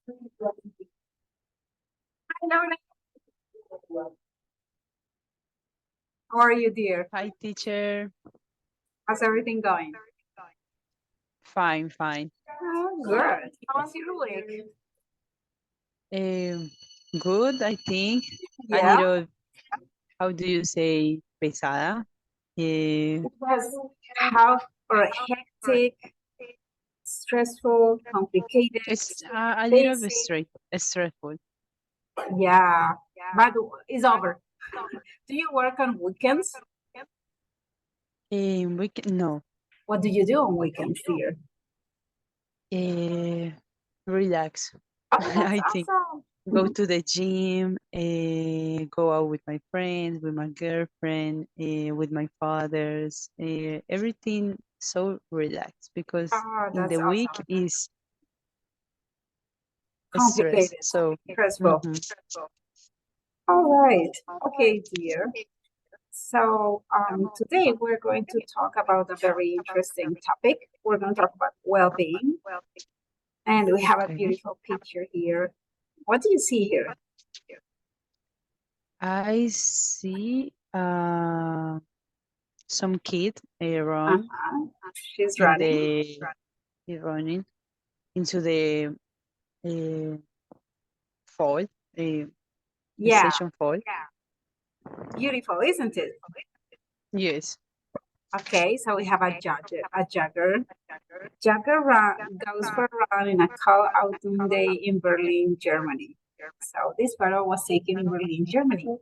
How are you, dear? Hi, teacher. How's everything going? Fine, fine. Oh, good. How was your week? Um, Good, I think. A Yeah, little, how do you say, pesada? it was tough or hectic, stressful, complicated, It's a little bit busy. stressful. Yeah, but it's over. Do you work on weekends? No. What do you do on weekends, dear? Uh, Relax. Oh, that's I think awesome. go Mhm. to the gym, go out with my friends, with my girlfriend, with my fathers, everything so relaxed because Oh, in that's the week awesome. is stress. Complicated, So, stressful. mhm. All right. Okay, dear. So today we're going to talk about a very interesting topic. We're going to talk about well-being, and we have a Okay. beautiful picture here. What do you see here? I see some kid run Uh-huh. She's in running. the running into the uh, fall, Yeah, station fall. beautiful, isn't it? Yes. Okay, so we have a jogger. A jogger. Jogger goes for a run in a cold autumn day in Berlin, Germany. So this photo was taken in Berlin, Germany.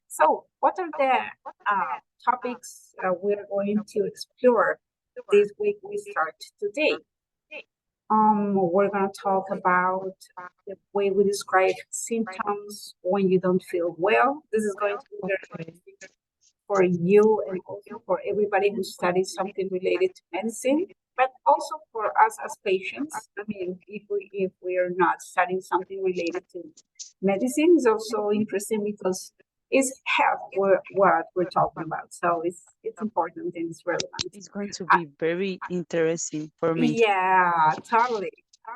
So, what are the topics we're going to explore this week? We start today. We're going to talk about the way we describe symptoms when you don't feel well. This is going to be very Okay. interesting for you and also for everybody who studies something related to medicine, but also for us as patients. I mean, if we are not studying something related to medicine, is also interesting because it's health what we're talking about. So it's important and it's relevant. It's going to Uh, be very interesting for me. yeah, totally.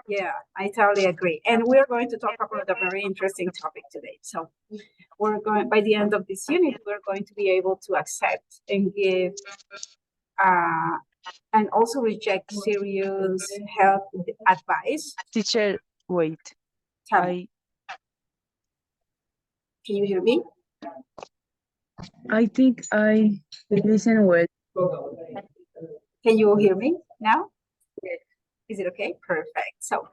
Yeah, I totally agree. And we're going to talk about a very interesting topic today. So we're going by the end of this unit, we're going to be able to accept and give uh, and also reject serious health advice. Teacher, wait. Tell me, I can you hear me? I think I listen well. Can you hear me now? Is it okay? Perfect. So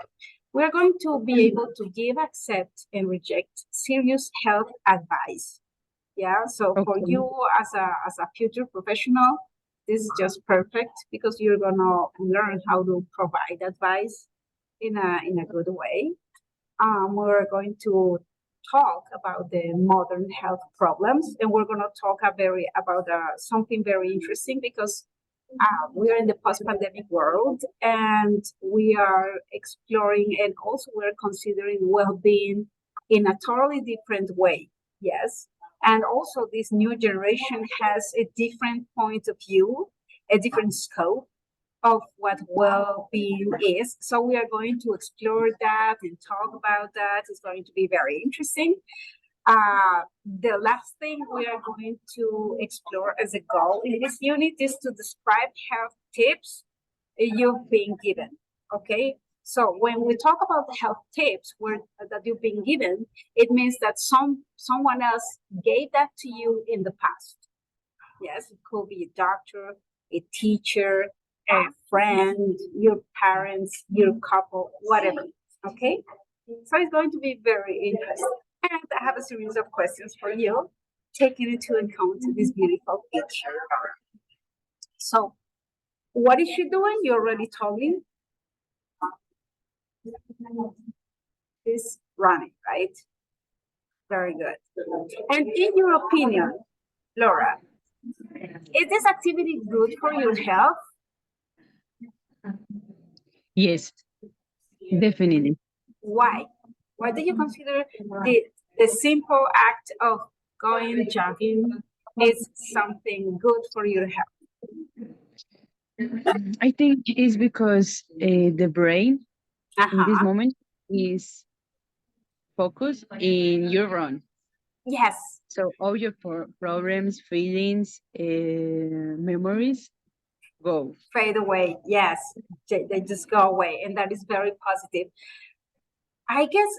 we're going to be able to give, accept, and reject serious health advice. Yeah. So for Okay. you as a future professional, this is just perfect because you're gonna learn how to provide advice in a good way. We're going to talk about the modern health problems, and we're going to talk about something very interesting because we are in the post-pandemic world, and we are exploring and also we're considering well-being in a totally different way. Yes, and also this new generation has a different point of view, a different scope of what well-being is. So we are going to explore that and talk about that. It's going to be very interesting. The last thing we are going to explore as a goal in this unit is to describe health tips you've been given. Okay. So when we talk about the health tips that you've been given, it means that someone else gave that to you in the past. Yes, it could be a doctor, a teacher, a friend, your parents, your couple, whatever. Okay? So it's going to be very interesting. And I have a series of questions for you, taking into account this beautiful picture. So, what is she doing? You already told me. She's running, right? Very good. And in your opinion, Laura, is this activity good for your health? Yes, definitely. Why? Why do you consider the simple act of going jogging is something good for your health? I think it's because the brain Uh in this huh. moment is focus in your run. Yes, So all your problems, feelings, memories go. fade away. Yes, they just go away, and that is very positive. I guess,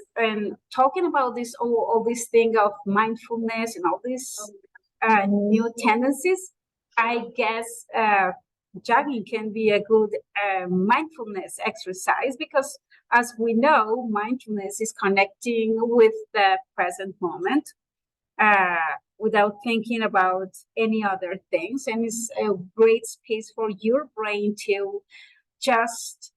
talking about this all this thing of mindfulness and all these new tendencies, I guess jogging can be a good mindfulness exercise because, as we know, mindfulness is connecting with the present moment without thinking about any other things, and it's a great space for your brain to just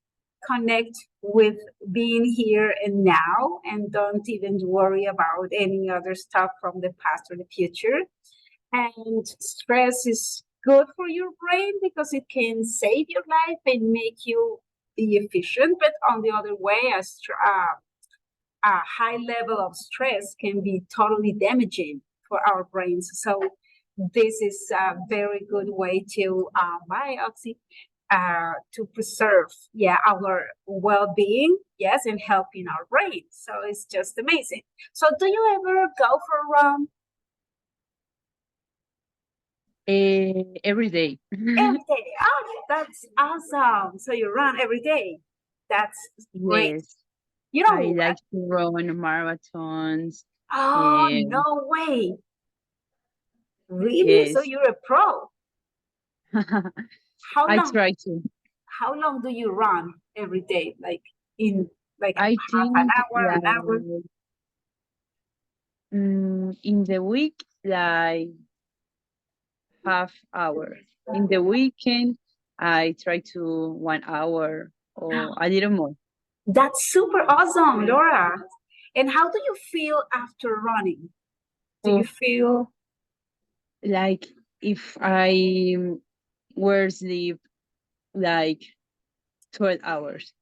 connect with being here and now and don't even worry about any other stuff from the past or the future. And stress is good for your brain because it can save your life and make you be efficient. But on the other way, a high level of stress can be totally damaging for our brains. So this is a very good way to to preserve, our well-being, yes, and helping our brain. So it's just amazing. So do you ever go for a run? Every day. Every day? Oh, that's awesome. So you run every day. That's great. Yes, You I know, like to run marathons. oh, Um, no way. Really? So yes, you're a pro. How I long try to. how long do you run every day? Like in like I half think an hour? like in the week, like half hour. In the weekend, I try to 1 hour or a little more. That's super awesome, Laura. And how do you feel after running? Do you Of feel, like if I were sleep like 12 hours.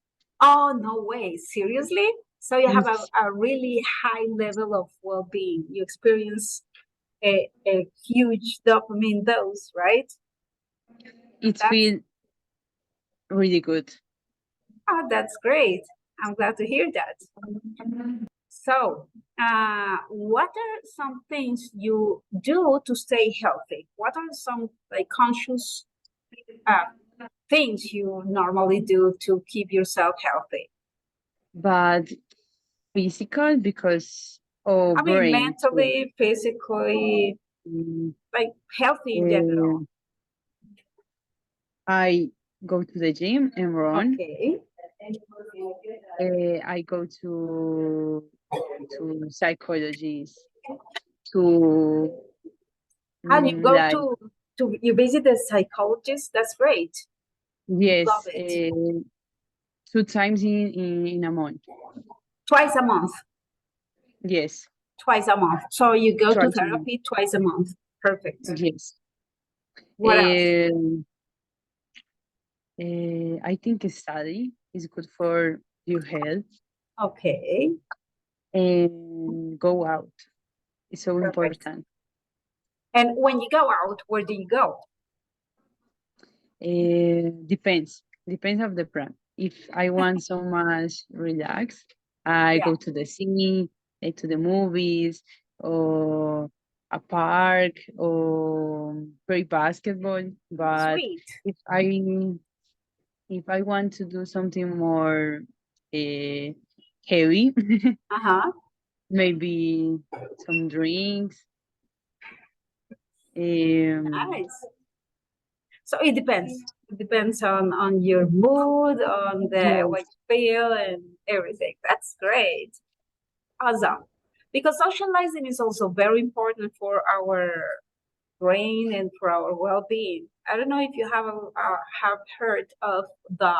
oh, no way, seriously? So you have It's a really high level of well-being. You experience a huge dopamine dose, right? it That's feel really good. that's great. I'm glad to hear that. So, what are some things you do to stay healthy? What are some like conscious uh, things you normally do to keep yourself healthy? But physical because I mean, brain too. mentally, physically, Mm, like healthy in general. eh, I go to the gym and run. Okay. I go to psychologists to And you go like to you visit a psychologist. That's great. Love yes, it. 2 times in a month. Twice a month. Yes, Twice a month. So you go to twice a month. therapy twice a month. Perfect. Yes. What else? I think study is good for your health Okay. and go out. It's so Perfect. important. And when you go out, where do you go? Depends of the plan. If I want so much relax, I Yeah, go to the cine, to the movies, or a park, or play basketball. But sweet. if I if I want to do something more uh, heavy, Uh-huh. maybe some drinks. Um, Nice. So it depends. It depends on your mood, on the what yes, you feel and everything. That's great. Awesome. Because socializing is also very important for our brain and for our well-being. I don't know if you have heard of the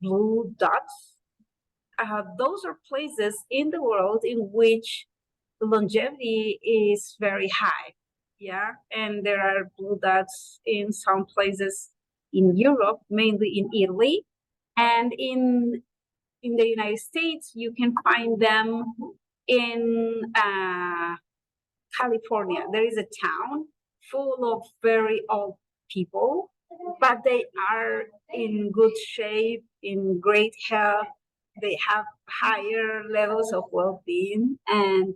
blue dots. Those are places in the world in which the longevity is very high. Yeah, and there are blue dots in some places in Europe, mainly in Italy, and in the United States. You can find them in California. There is a town full of very old people, but they are in good shape, in great health. They have higher levels of well-being. And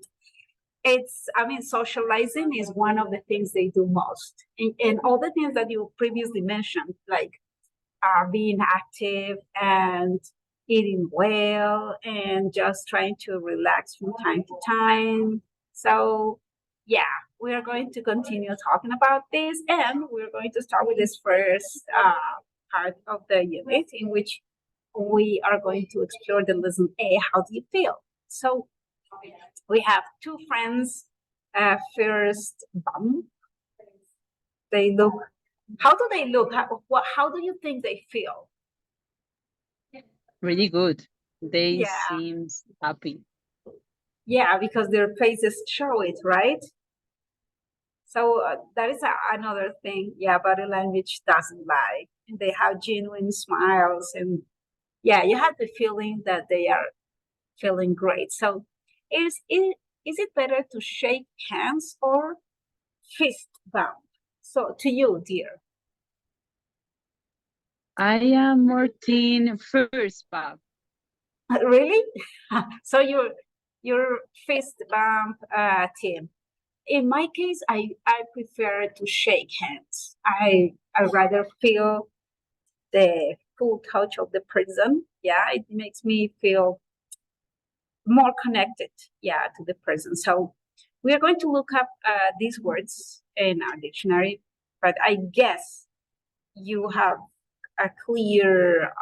socializing is one of the things they do most. And all the things that you previously mentioned, like being active and eating well and just trying to relax from time to time. So, yeah, we are going to continue talking about this, and we're going to start with this first part of the unit in which we are going to explore the lesson A, how do you feel? So, we have two friends. First, bump. They look. How do they look? How do you think they feel? Really good. They Yeah, seem happy. yeah, because their faces show it, right? So that is another thing. Yeah, body language doesn't lie. They have genuine smiles, and yeah, you have the feeling that they are feeling great. So, is it better to shake hands or fist bump? So, to you, dear. I am more teen first, Bob. Really? So your fist bump team. In my case, I prefer to shake hands. I rather feel the full touch of the person. Yeah, it makes me feel more connected. Yeah, to the person. So we are going to look up these words in our dictionary, but I guess you have a clear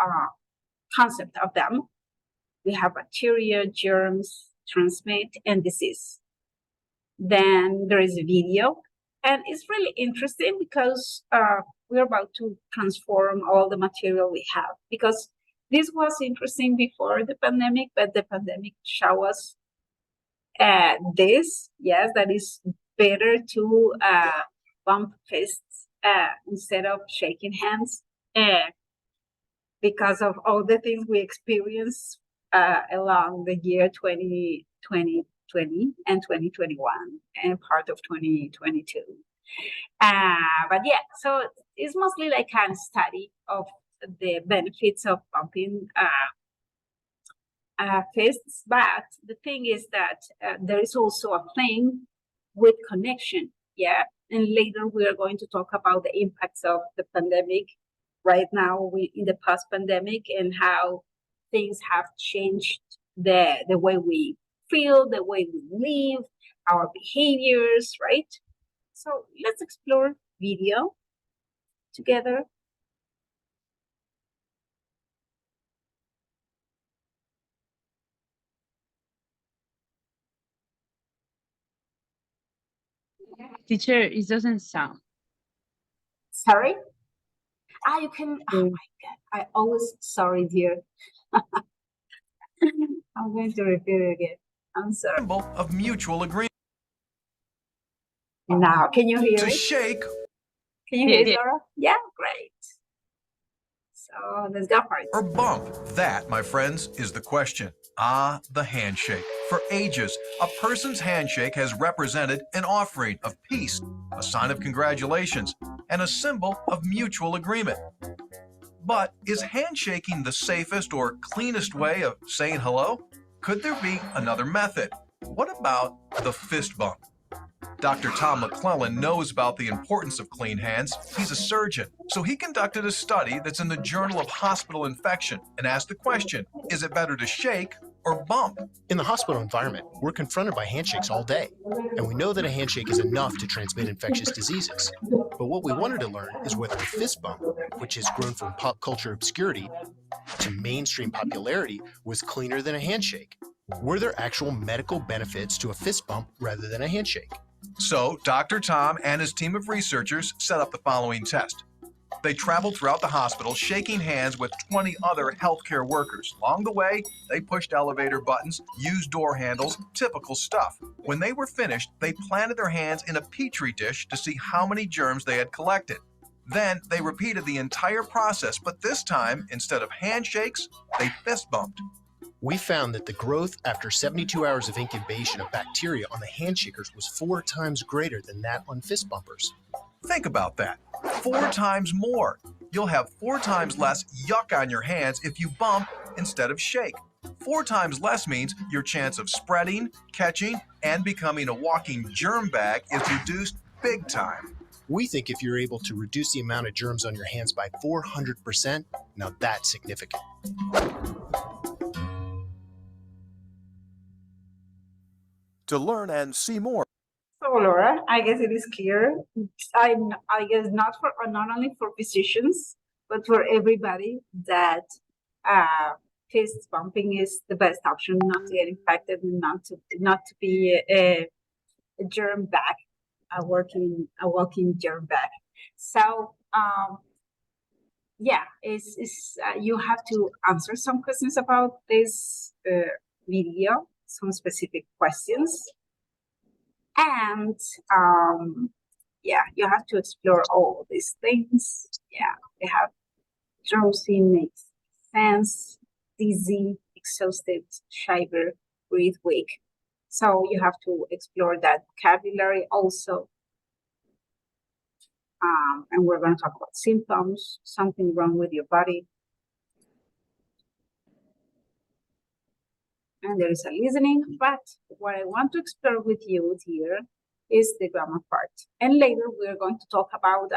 concept of them. We have bacteria, germs, transmit, and disease. Then there is a video, and it's really interesting because we're about to transform all the material we have. Because this was interesting before the pandemic, but the pandemic showed us this. Yes, that is better to bump fists instead of shaking hands. Because of all the things we experienced along the year 2020 and 2021 and part of 2022. But yeah, so it's mostly like a study of the benefits of bumping fists. But the thing is that there is also a thing with connection. Yeah. And later we are going to talk about the impacts of the pandemic right now we in the past pandemic and how things have changed the way we feel, the way we live, our behaviors, right? So let's explore video together. Teacher, it doesn't sound. Sorry? You can, oh Mm. my God, I always, sorry, dear. I'm going to repeat it again. I'm sorry. Symbol of mutual agreement. Now, can you hear To it? shake Can you hear it, Yeah. Laura? Yeah, great. So let's go for it. or bump? That, my friends, is the question. Ah, the handshake. For ages, a person's handshake has represented an offering of peace, a sign of congratulations, and a symbol of mutual agreement. But is handshaking the safest or cleanest way of saying hello? Could there be another method? What about the fist bump? Dr. Tom McClellan knows about the importance of clean hands. He's a surgeon, so he conducted a study that's in the Journal of Hospital Infection and asked the question, is it better to shake or bump? In the hospital environment, we're confronted by handshakes all day, and we know that a handshake is enough to transmit infectious diseases. But what we wanted to learn is whether a fist bump, which has grown from pop culture obscurity to mainstream popularity, was cleaner than a handshake. Were there actual medical benefits to a fist bump rather than a handshake? So Dr. Tom and his team of researchers set up the following test. They traveled throughout the hospital, shaking hands with 20 other healthcare workers. Along the way, they pushed elevator buttons, used door handles, typical stuff. When they were finished, they planted their hands in a petri dish to see how many germs they had collected. Then they repeated the entire process, but this time, instead of handshakes, they fist bumped. We found that the growth after 72 hours of incubation of bacteria on the handshakers was 4 times greater than that on fist bumpers. Think about that. 4 times more. You'll have 4 times less yuck on your hands if you bump instead of shake. 4 times less means your chance of spreading, catching, and becoming a walking germ bag is reduced big time. We think if you're able to reduce the amount of germs on your hands by 400%, now that's significant. To learn and see more, So Laura, I guess it is clear. I guess not only for physicians, but for everybody that fist bumping is the best option not to get infected and not to be a germ bag, a walking germ bag. So yeah, you have to answer some questions about this video, some specific questions. And yeah, you have to explore all these things. Yeah, they have drowsy, makes sense, dizzy, exhausted, shiver, breathe weak. So you have to explore that vocabulary also. And we're going to talk about symptoms, something wrong with your body. And there is a listening, but what I want to explore with you here is the grammar part. And later we're going to talk about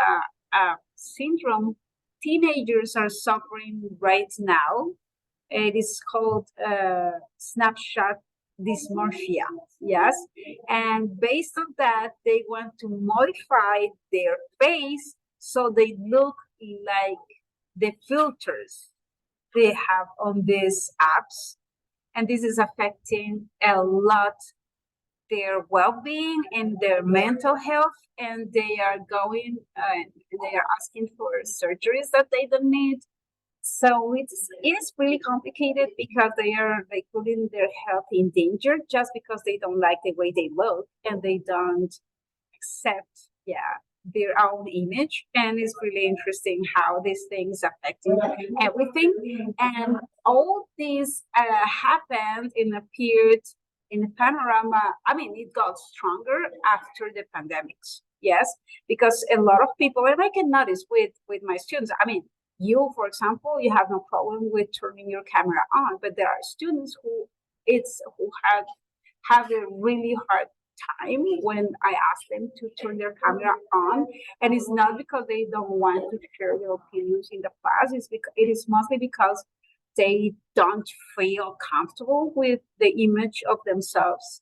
a syndrome teenagers are suffering right now. It is called snapshot dysmorphia, yes? And based on that, they want to modify their face so they look like the filters they have on these apps. And this is affecting a lot their well-being and their mental health, and they are going they are asking for surgeries that they don't need. So it is really complicated because they are like putting their health in danger just because they don't like the way they look and they don't accept their own image. And it's really interesting how these things affecting everything. And all this happened in a period in the panorama. I mean, it got stronger after the pandemics. Yes, because a lot of people, and I can notice with my students, I mean, you, for example, you have no problem with turning your camera on, but there are students who have a really hard time when I ask them to turn their camera on. And it's not because they don't want to share their opinions in the class. It is mostly because they don't feel comfortable with the image of themselves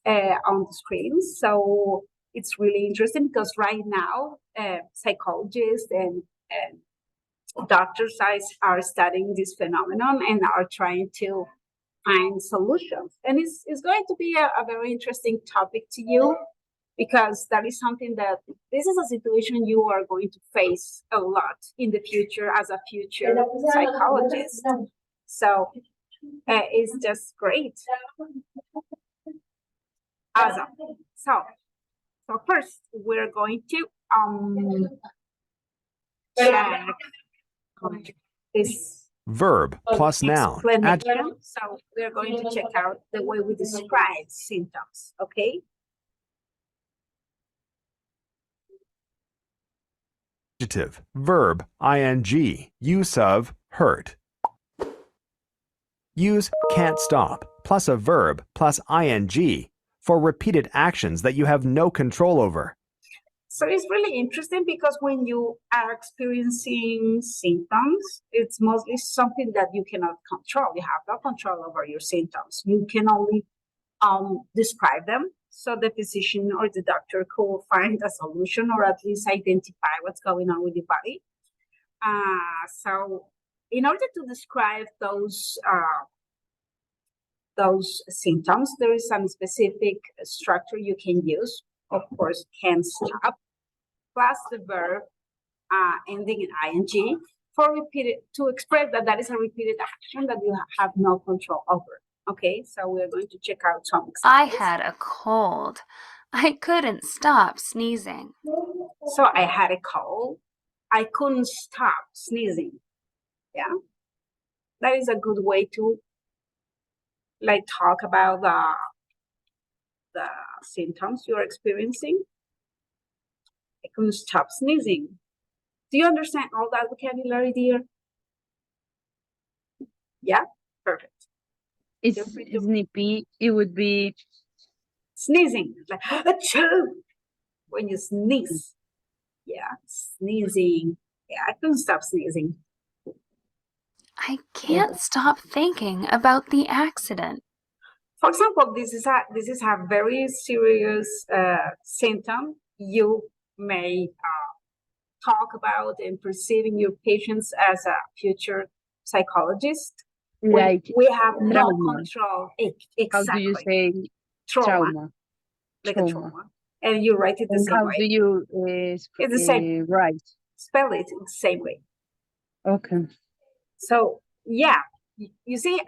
on the screen. So it's really interesting because right now, psychologists and doctors are studying this phenomenon and are trying to find solutions. And it's going to be a very interesting topic to you because that is something that this is a situation you are going to face a lot in the future as a future psychologist. So it's just great. Awesome. So first we're going to check this Verb plus noun. explanation. So we're going to check out the way we describe symptoms, okay? Adjective. Verb. ing. Use of hurt. Use can't stop plus a verb plus ing for repeated actions that you have no control over. So it's really interesting because when you are experiencing symptoms, it's mostly something that you cannot control. You have no control over your symptoms. You can only describe them so the physician or the doctor could find a solution or at least identify what's going on with the body. So in order to describe those symptoms, there is some specific structure you can use. Of course, can stop, plus the verb ending in ing for repeated, to express that is a repeated action that you have no control over. Okay, so we're going to check out some examples. I had a cold. I couldn't stop sneezing. So I had a cold. I couldn't stop sneezing. Yeah, that is a good way to like talk about the symptoms you're experiencing. I couldn't stop sneezing. Do you understand all that vocabulary, dear? Yeah, perfect. It's Feel free to snippy. It would be sneezing, like achoo, when you sneeze. Yeah, sneezing. Yeah, I couldn't stop sneezing. I can't stop thinking about the accident. For example, this is a very serious symptom you may talk about and perceiving your patients as a future psychologist when like we have no trauma. control. How do you Exactly, say trauma, trauma? like a trauma, and you write it the And same how way. do you It's the same. write? Spell it in the same way. Okay. So yeah, you see,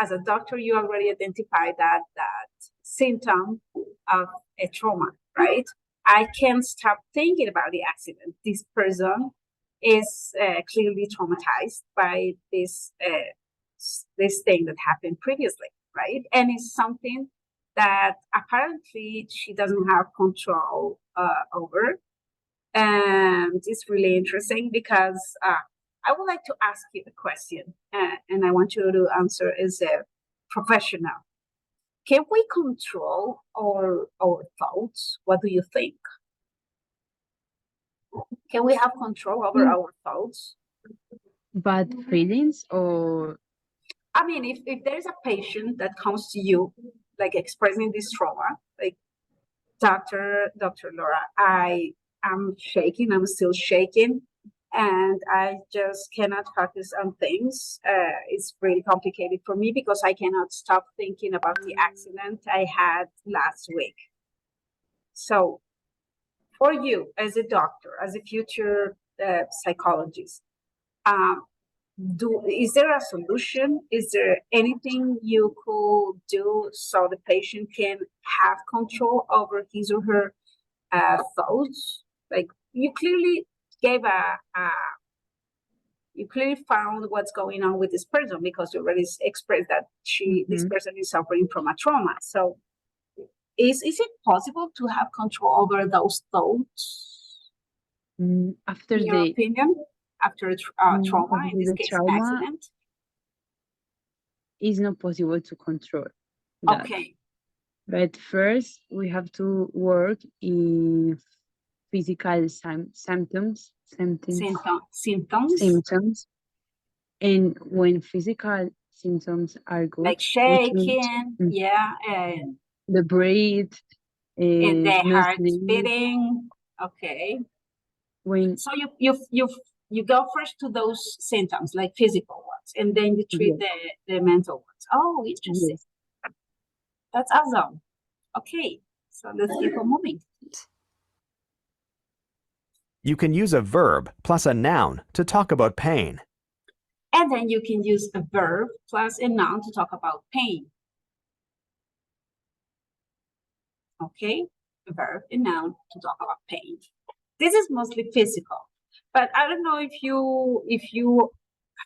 as a doctor, you already identified that symptom of a trauma, right? I can't stop thinking about the accident. This person is clearly traumatized by this thing that happened previously, right? And it's something that apparently she doesn't have control over. And it's really interesting because I would like to ask you a question, and I want you to answer as a professional. Can we control our thoughts? What do you think? Can we have control over Mm. our thoughts? Bad feelings or I mean, if there's a patient that comes to you, like expressing this trauma, like Dr. Laura, I am shaking, I'm still shaking, and I just cannot focus on things. It's really complicated for me because I cannot stop thinking about the accident I had last week. So, for you as a doctor, as a future psychologist, um, is there a solution? Is there anything you could do so the patient can have control over his or her thoughts? Like you clearly gave you clearly found what's going on with this person because you already expressed that this person is suffering from a trauma. So is it possible to have control over those thoughts, after in your the opinion, after a trauma, after in this the case, trauma, accident? it's not possible to control that. Okay. But first, we have to work in physical symptoms. Symptoms And when physical symptoms are good, like which means shaking, yeah, and the breathe, the no heart sleep. beating. Okay. When So you go first to those symptoms, like physical ones, and then you treat yes, the mental ones. Oh, interesting. yes, That's awesome. Okay, so let's keep on moving. You can use a verb plus a noun to talk about pain. And then you can use a verb plus a noun to talk about pain. Okay, a verb and noun to talk about pain. This is mostly physical, but I don't know if you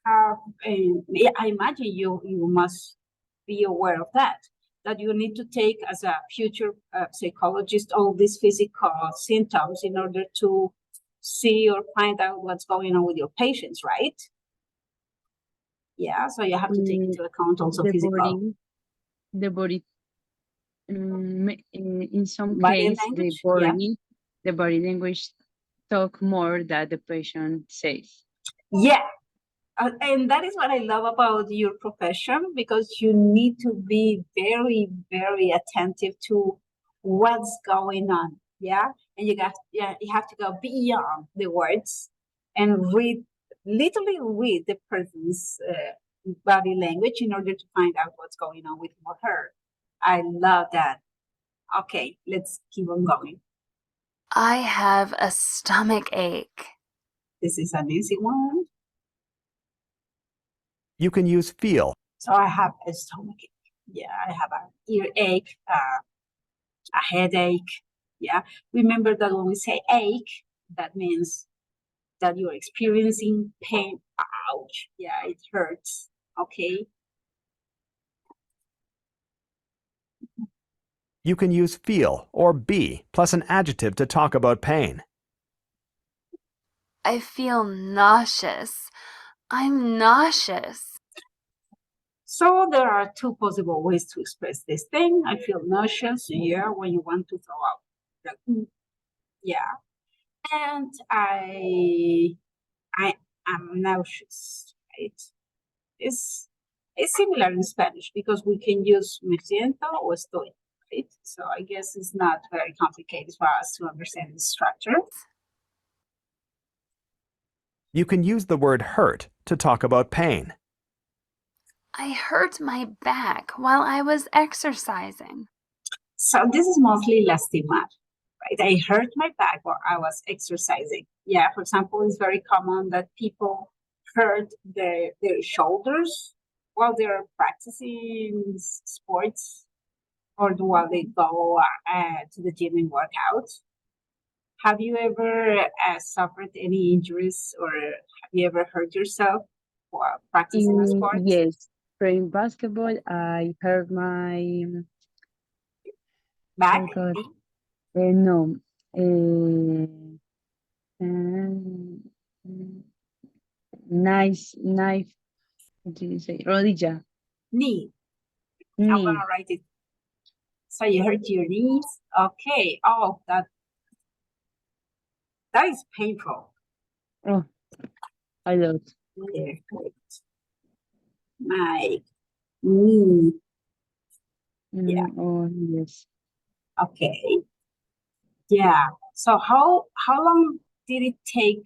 have. I imagine you must be aware of that you need to take as a future psychologist all these physical symptoms in order to see or find out what's going on with your patients, right? Yeah, so you have to take into account also the physical body. In some body case, language. Yeah. the body language talk more than the patient says. Yeah. And that is what I love about your profession, because you need to be very, very attentive to what's going on. Yeah. And you have to go beyond the words and literally read the person's body language in order to find out what's going on with him or her. I love that. Okay, let's keep on going. I have a stomach ache. This is an easy one. You can use feel. So I have a stomach ache. Yeah, I have an earache, a headache. Yeah, remember that when we say ache, that means that you're experiencing pain. Ouch. Yeah, it hurts. Okay. You can use feel or be plus an adjective to talk about pain. I feel nauseous. I'm nauseous. So there are two possible ways to express this thing. I feel nauseous, yeah, when you want to throw up. Like, yeah. And I am nauseous, right? It's similar in Spanish because we can use me siento or estoy, right? So I guess it's not very complicated for us to understand the structure. You can use the word hurt to talk about pain. I hurt my back while I was exercising. So this is mostly lastimar, right? I hurt my back while I was exercising. Yeah, for example, it's very common that people hurt their shoulders while they're practicing sports or while they go to the gym and work out. Have you ever suffered any injuries or have you ever hurt yourself while practicing a sport? Yes, playing basketball, I hurt my Back? oh God, no, um, knife. What did you say? Rodilla, Knee. I'm knee. gonna write it. So you hurt your knees? Okay. Oh, that is painful. Oh, a lot. Yeah, hurt my knee. Yeah. Oh, yes. Okay. Yeah. So how long did it take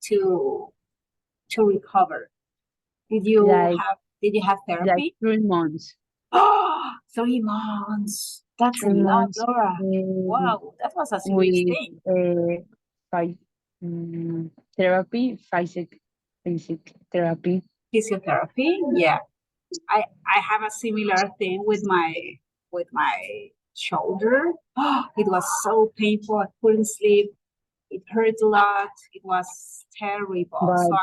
to recover? Did you Like have therapy? 3 months. Oh, 3 months. That's a 3 lot, months Laura. Wow, that was a serious with thing. five therapy, physic therapy. Physiotherapy, yeah. I have a similar thing with my shoulder. Oh, it was so painful. I couldn't sleep. It hurt a lot. It was terrible. But So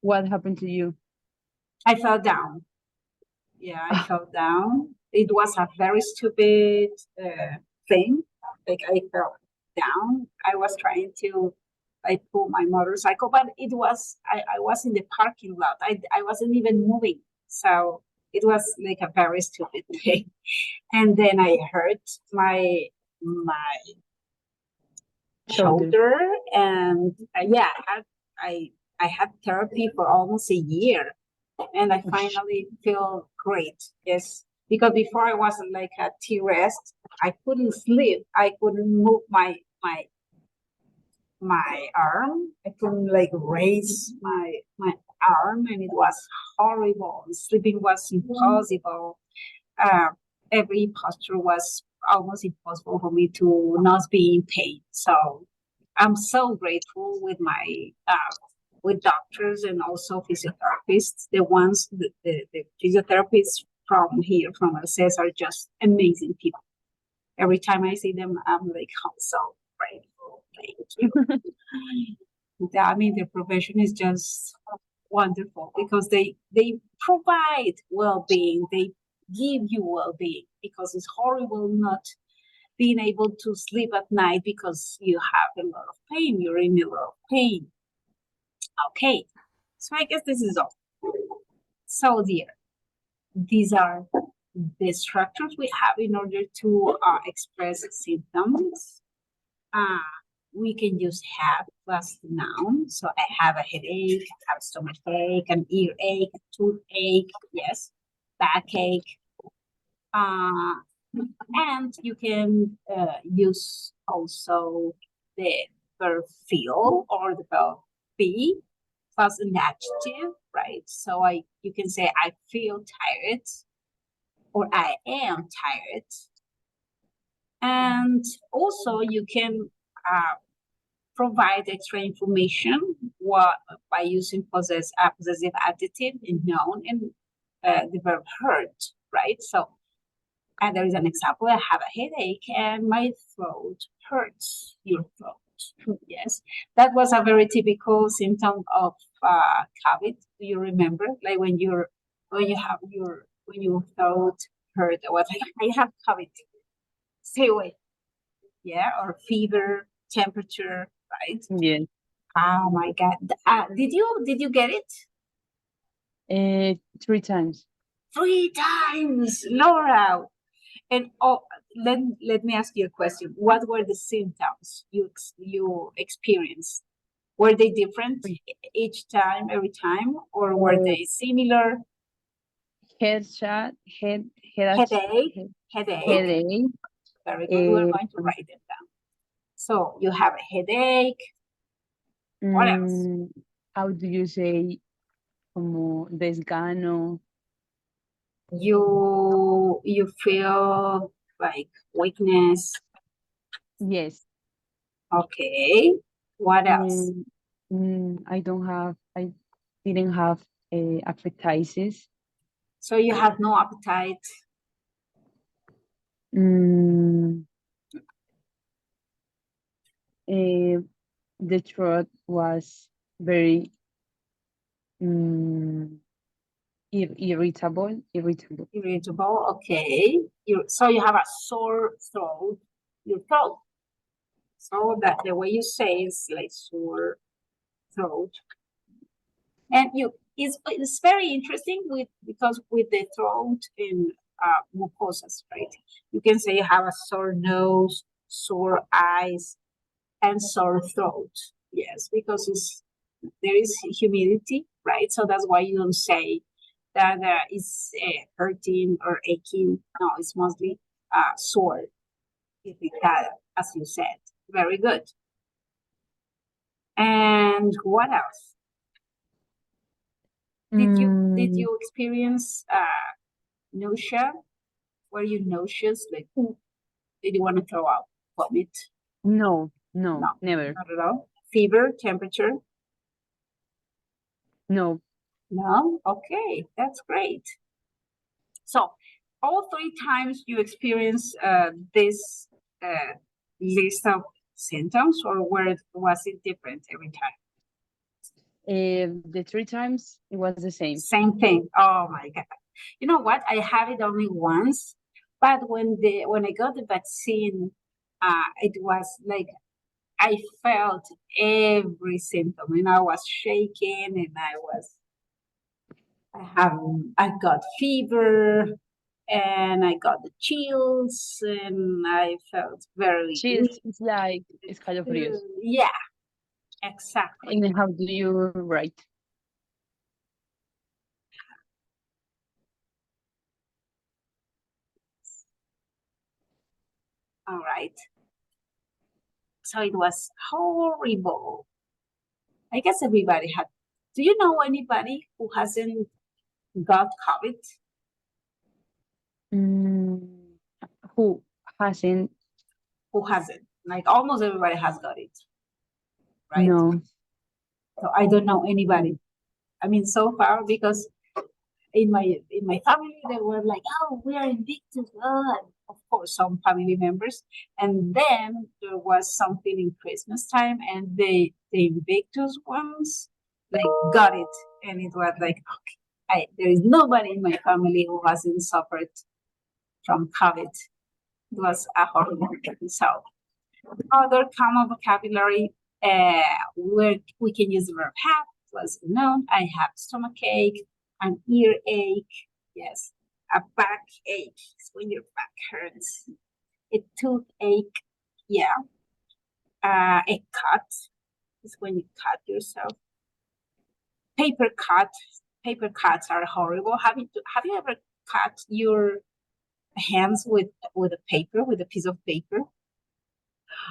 what happened to you? I fell down. Yeah, I fell down. It was a very stupid thing. Like I fell down. I was trying to pull my motorcycle, but I was in the parking lot. I wasn't even moving. So it was like a very stupid thing. And then I hurt my shoulder and I had therapy for almost a year and I finally feel great. Yes, because before I wasn't like a T-rest. I couldn't sleep. I couldn't move my arm. I couldn't like raise my arm, and it was horrible. Sleeping was impossible. Uh, every posture was almost impossible for me to not be in pain. So I'm so grateful with my with doctors and also physiotherapists. The ones the physiotherapists from here from LCS are just amazing people. Every time I see them, I'm like, I'm so grateful. Thank you. I mean, the profession is just wonderful because they provide well-being. They give you well-being because it's horrible not being able to sleep at night because you have a lot of pain. You're in a lot of pain. Okay, so I guess this is all. So dear, these are the structures we have in order to express symptoms. We can use have plus the noun. So I have a headache, I have a stomach ache, an earache, toothache, yes, backache. And you can use also the verb feel or the verb be plus an adjective, right? So you can say I feel tired or I am tired. And also you can provide extra information by using possessive adjective in noun and the verb hurt, right? So and there is an example. I have a headache and my throat hurts. Your throat. Yes, that was a very typical symptom of COVID. Do you remember? Like when your throat hurt, or what? I have COVID. Stay away. Yeah, or fever, temperature, right? Yes. Oh my God! Did you get it? 3 times. 3 times, Laura. And let me ask you a question. What were the symptoms you experienced? Were they different each time, every time, or were they similar? Headshot, Headache, headache. Very good. We're going to write them down. So you have a headache. What else? How do you say como desgano? You feel like weakness. Yes. Okay. What else? I didn't have appetites. So you have no appetite. The throat was very irritable. Irritable. Okay. So you have a sore throat. Your throat. So that the way you say is like sore throat. And it's very interesting because with the throat and mucosas, right? You can say you have a sore nose, sore eyes, and sore throat. Yes, because there is humidity, right? So that's why you don't say that it's hurting or aching. No, it's mostly sore, irritada, as you said. Very good. And what else? Did you experience nausea? Were you nauseous? Like, did you want to throw up, vomit? No, never. Not at all. Fever, temperature? No. No? Okay, that's great. So, all 3 times you experience this list of symptoms, or was it different every time? The 3 times it was the same. Same thing. Oh my God. You know what? I have it only once, but when I got the vaccine, it was like I felt every symptom, and I was shaking, and I got fever, and I got the chills, and I felt very Chills is like escalofríos. yeah, exactly. And how do you write? All right. So it was horrible. I guess everybody had. Do you know anybody who hasn't got COVID? Who hasn't? Who hasn't? Like almost everybody has got it, right? No. So I don't know anybody. I mean, so far because in my family they were like, oh, we are invictus. And of course, some family members, and then there was something in Christmas time, and the invictus ones like got it, and it was like, okay, there is nobody in my family who hasn't suffered from COVID. It was a horrible thing. So other common vocabulary, where we can use the verb have, was known. I have stomachache, an earache, yes, a backache, it's when your back hurts, a toothache, yeah, a cut is when you cut yourself. Paper cuts are horrible. Have you ever cut your hands with a piece of paper?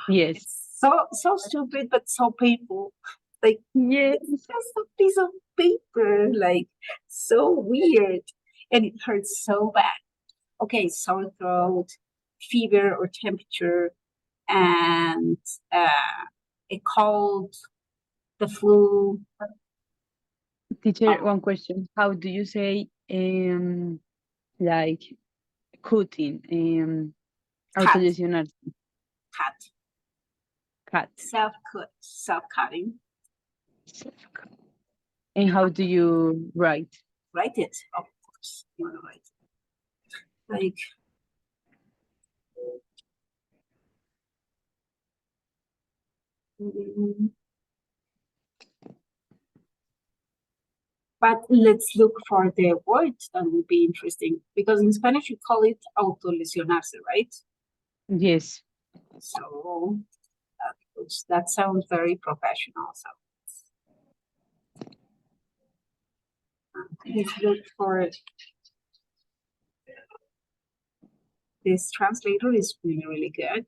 Yes. It's so stupid, but so painful. Like, yes, it's just a piece of paper, like so weird, and it hurts so bad. Okay, sore throat, fever or temperature, and a cold, the flu. Teacher, one question. How do you say like cutting? Autolesionarse. Cut. Self-cutting. And how do you write? Write it, of course. You want to write it. Like, But let's look for the word that would be interesting, because in Spanish you call it autolesionarse, right? Yes. So that sounds very professional. So let's look for this translator is really, really good.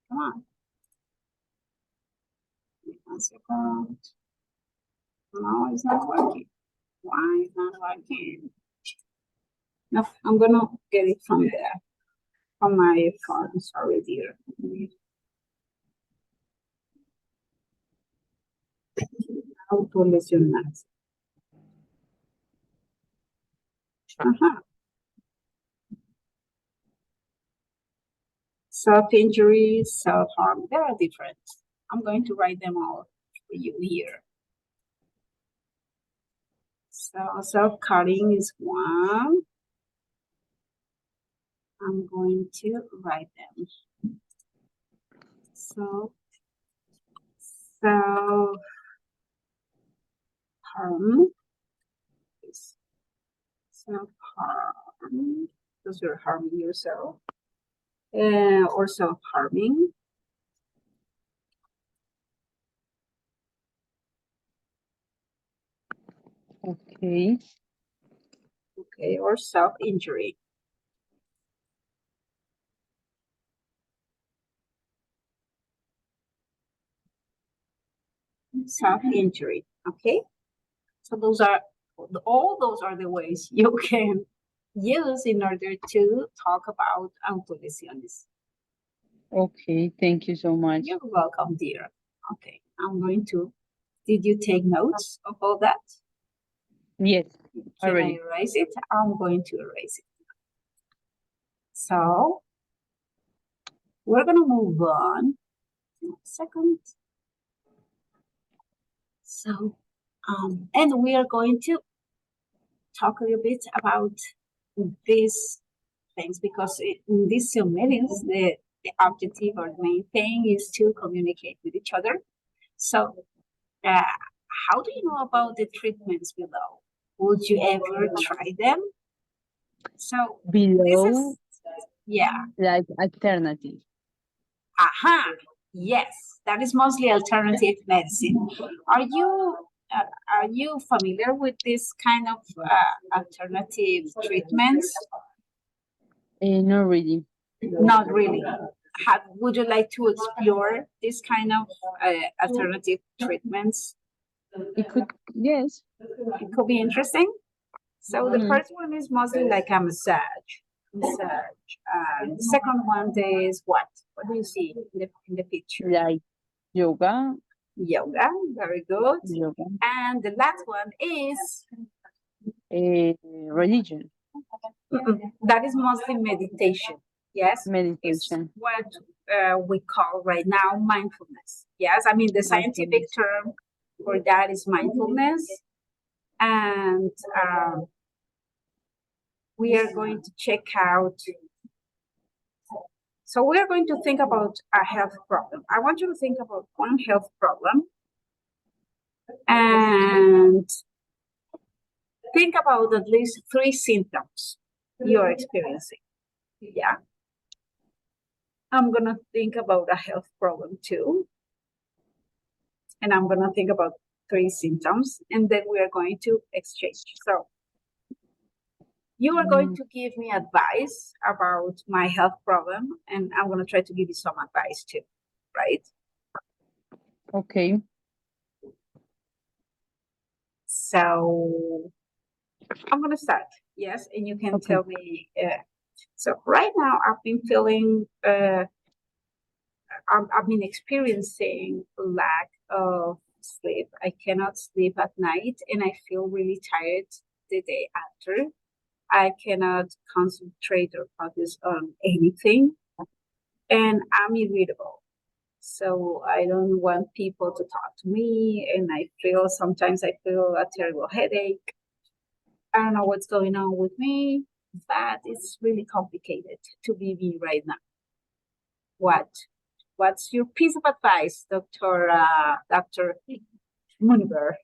Come on. Wait 1 second. No, it's not working. Why is not working? No, I'm gonna get it from there. On my phone. Sorry, dear. Autolesionarse. Self-injury, self-harm, they are different. I'm going to write them all for you here. So self-cutting is one. I'm going to write them. So self-harm is self-harm because you're harming yourself, or self-harming. Okay. Okay, or self-injury. Self-injury. Okay, so all those are the ways you can use in order to talk about autolesiones. Okay. Thank you so much. You're welcome, dear. Okay, I'm going to. Did you take notes of all that? Yes. Can Already. I erase it? I'm going to erase it. So we're gonna move on. 1 second. So, and we are going to talk a little bit about these things because in these Zoom meetings, the objective or the main thing is to communicate with each other. So, how do you know about the treatments below? Would you ever try them? So this Below, is, yeah, like alternative. aha, yes, that is mostly alternative medicine. Are you familiar with this kind of alternative treatments? Not really. Not really. Would you like to explore this kind of alternative treatments? It could, yes. It could be interesting. So the Mhm. first one is mostly like a massage. The second one is what? What do you see in the picture? Like yoga. Yoga, very good. Yoga. And the last one is Religion. that is mostly meditation. Yes, it's Meditation. what we call right now mindfulness. Yes, I mean the scientific term for that is mindfulness, and we are going to check out. So we are going to think about a health problem. I want you to think about one health problem and think about at least 3 symptoms you're experiencing. Yeah. I'm going to think about a health problem too. And I'm going to think about 3 symptoms, and then we are going to exchange. So you are going to give me advice about my health problem, and I'm going to try to give you some advice too, right? Okay. So I'm going to start, yes, and you can tell me. So right now I've been feeling, I've been experiencing lack of sleep. I cannot sleep at night, and I feel really tired the day after. I cannot concentrate or focus on anything, and I'm irritable. So I don't want people to talk to me, and sometimes I feel a terrible headache. I don't know what's going on with me, but it's really complicated to be me right now. What What's your piece of advice, Dr. Muniver?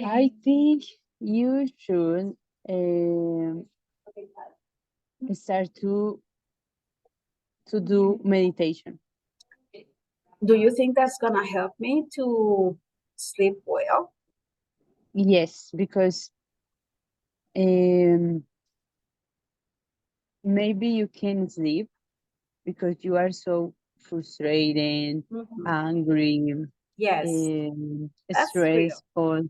I think you should start to do meditation. Do you think that's gonna help me to sleep well? Yes, because maybe you can sleep because you are so frustrated, angry, Yes, that's real. stressful.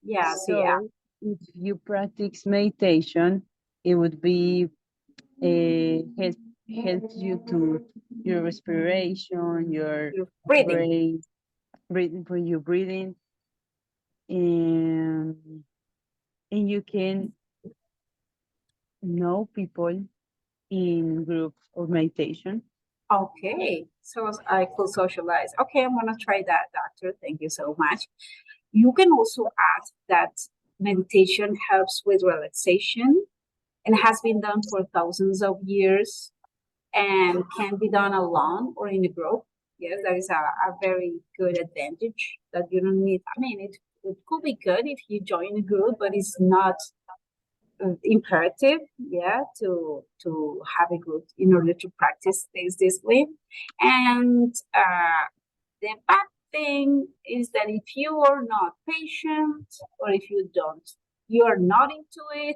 Yes, So yeah. if you practice meditation, it would be help you to your respiration, your You're breathing. breathing when you're breathing, and you can know people in group of meditation. Okay, so I could socialize. Okay, I'm gonna try that, doctor. Thank you so much. You can also add that meditation helps with relaxation and has been done for thousands of years and can be done alone or in a group. Yes, that is a very good advantage that you don't need. I mean, it could be good if you join a group, but it's not imperative, yeah, to have a group in order to practice this discipline. And the bad thing is that if you are not patient or if you are not into it,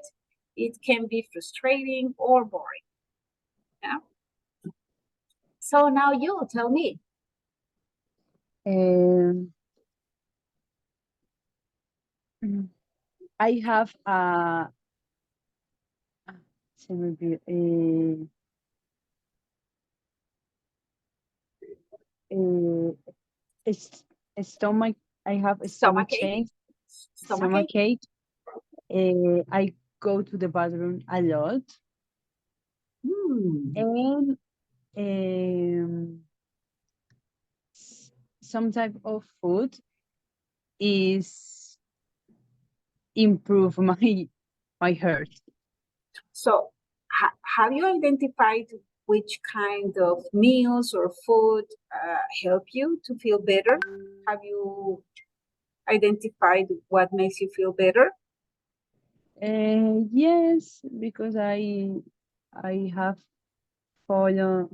it can be frustrating or boring. Yeah. So now you tell me. Um, I have se me olvidó, it's stomach. I have a stomach Stomachache? ache. Stomachache? Stomach ache. I go to the bathroom a lot, and some type of food is improve my heart. So have you identified which kind of meals or food help you to feel better? Have you identified what makes you feel better? Yes, because I have fallen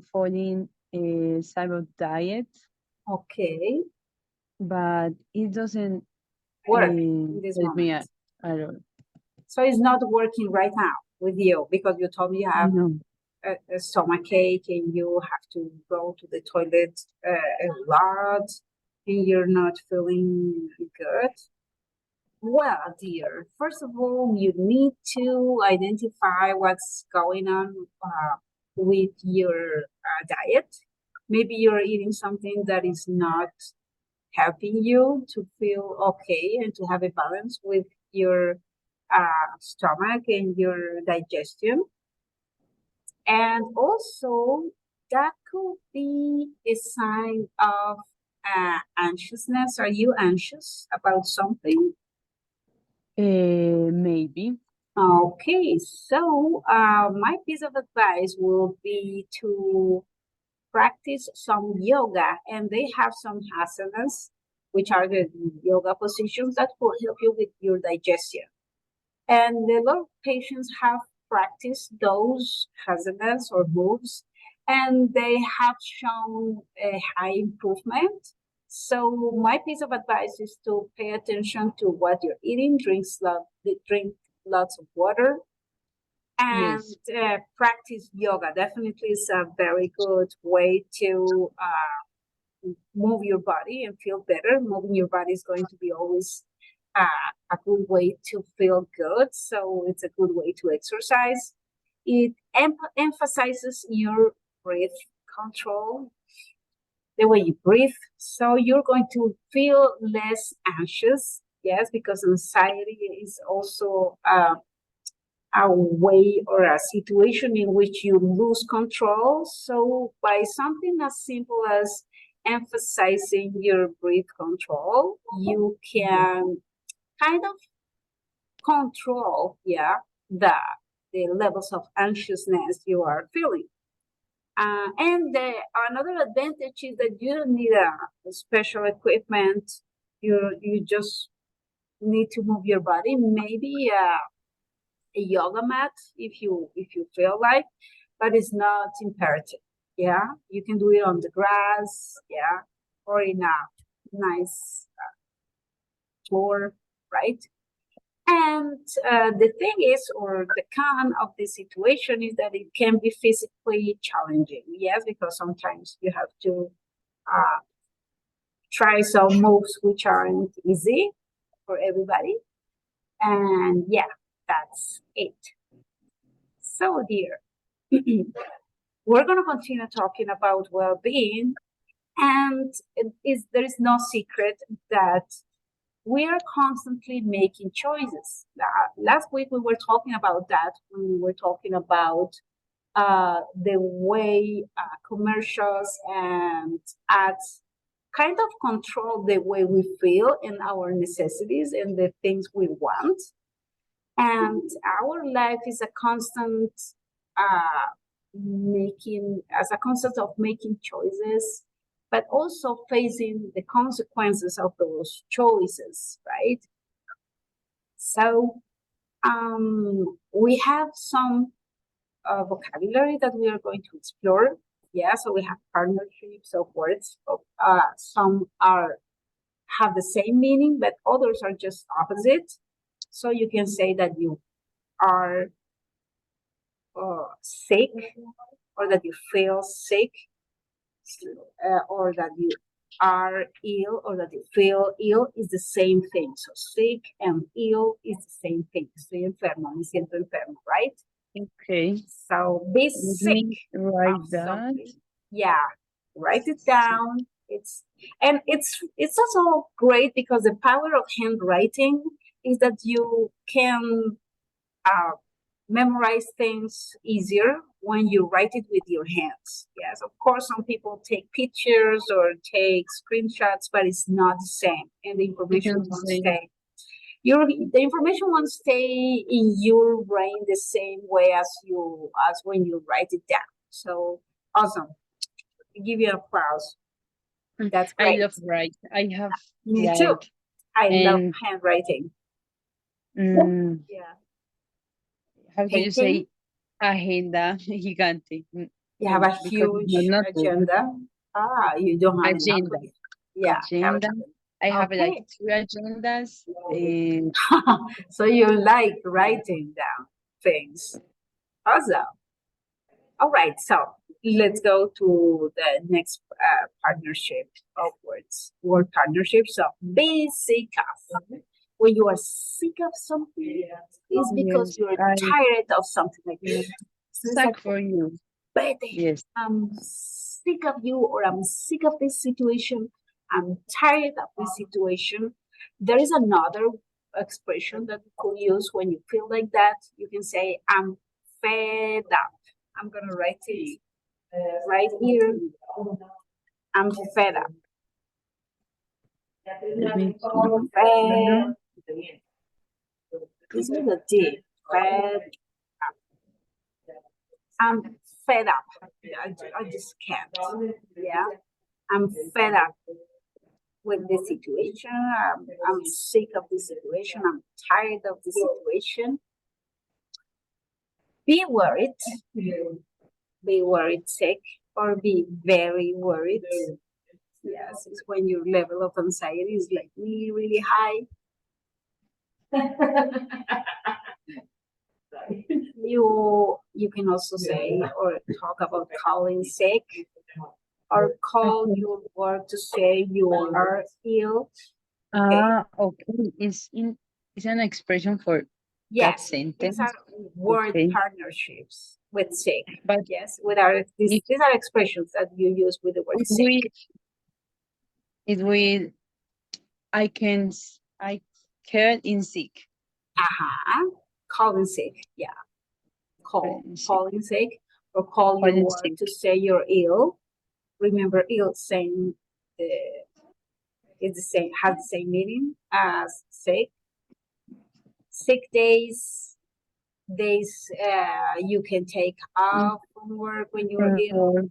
a type of diet, Okay, but it doesn't work in this help me moment. at all. So it's not working right now with you because you told me you have No. a stomach ache and you have to go to the toilet a lot and you're not feeling good. Well, dear, first of all, you need to identify what's going on with your diet. Maybe you're eating something that is not helping you to feel okay and to have a balance with your stomach and your digestion. And also, that could be a sign of anxiousness. Are you anxious about something? Maybe. Okay, so my piece of advice will be to practice some yoga, and they have some asanas, which are the yoga positions that will help you with your digestion. And a lot of patients have practiced those asanas or moves, and they have shown a high improvement. So my piece of advice is to pay attention to what you're eating, drink lots of water, and Yes. practice yoga. Definitely is a very good way to move your body and feel better. Moving your body is going to be always a good way to feel good. So it's a good way to exercise. It emphasizes your breath control, the way you breathe. So you're going to feel less anxious. Yes, because anxiety is also a way or a situation in which you lose control. So by something as simple as emphasizing your breath control, you can kind of control, yeah, the levels of anxiousness you are feeling. And another advantage is that you don't need a special equipment. You just need to move your body. Maybe a yoga mat if you feel like, but it's not imperative. Yeah, you can do it on the grass. Yeah, or in a nice floor, right? And the thing is, or the con of this situation is that it can be physically challenging. Yes, because sometimes you have to uh, try some moves which aren't easy for everybody. And yeah, that's it. So, dear, we're going to continue talking about well-being, and there is no secret that we are constantly making choices. Last week we were talking about that when we were talking about the way commercials and ads kind of control the way we feel and our necessities and the things we want. And our life is a constant of making choices, but also facing the consequences of those choices, right? So we have some vocabulary that we are going to explore. Yeah, so we have partnerships of words. Some have the same meaning, but others are just opposite. So you can say that you are sick, or that you feel sick, or that you are ill, or that you feel ill is the same thing. So sick and ill is the same thing. Estoy enfermo, me siento enfermo, right? Okay. So be Let sick me write of that. something. Yeah, write it down. It's also great because the power of handwriting is that you can memorize things easier when you write it with your hands. Yes, of course, some people take pictures or take screenshots, but it's not the same, and the information not the won't same. stay. The information won't stay in your brain the same way as when you write it down. So awesome! I'll give you an applause. That's I great. love write. I have Me too. like I love and handwriting. Yeah. how do you Painting. say agenda gigante? You have a No, because it's huge not notebook. agenda. You don't have enough. Agenda. Yeah. Agenda. I have like Okay. 3 agendas and So you like writing down things. Awesome. All right. So let's go to the next partnership of words. Word partnership. So be sick of. When you are sick of something, it's because yes, you're I tired of something like this. So it's suck like, for you. Betty, Yes. I'm sick of you, or I'm sick of this situation. I'm tired of this situation. There is another expression that you could use when you feel like that. You can say, I'm fed up. I'm going to write it right here. I'm fed up. Let me I'm fed. This is a D. Fed up. I'm fed up. I just can't. Yeah. I'm fed up with this situation. I'm sick of this situation. I'm tired of this situation. Be worried. Be worried sick, or be very worried. Yes, it's when your level of anxiety is like really, really high. You can also say or talk about calling sick, or call your work to say you are ill. Okay. It's an expression for that Yes, sentence. these are word Okay. partnerships with sick. But Yes, these are expressions that you use with the word it sick. will I can in sick. Calling sick. Yeah. Calling sick. Calling sick, or call your Calling work sick. to say you're ill. Remember, ill saying is the same, has the same meaning as sick. Sick days, days you can take off from work when you are ill. Or-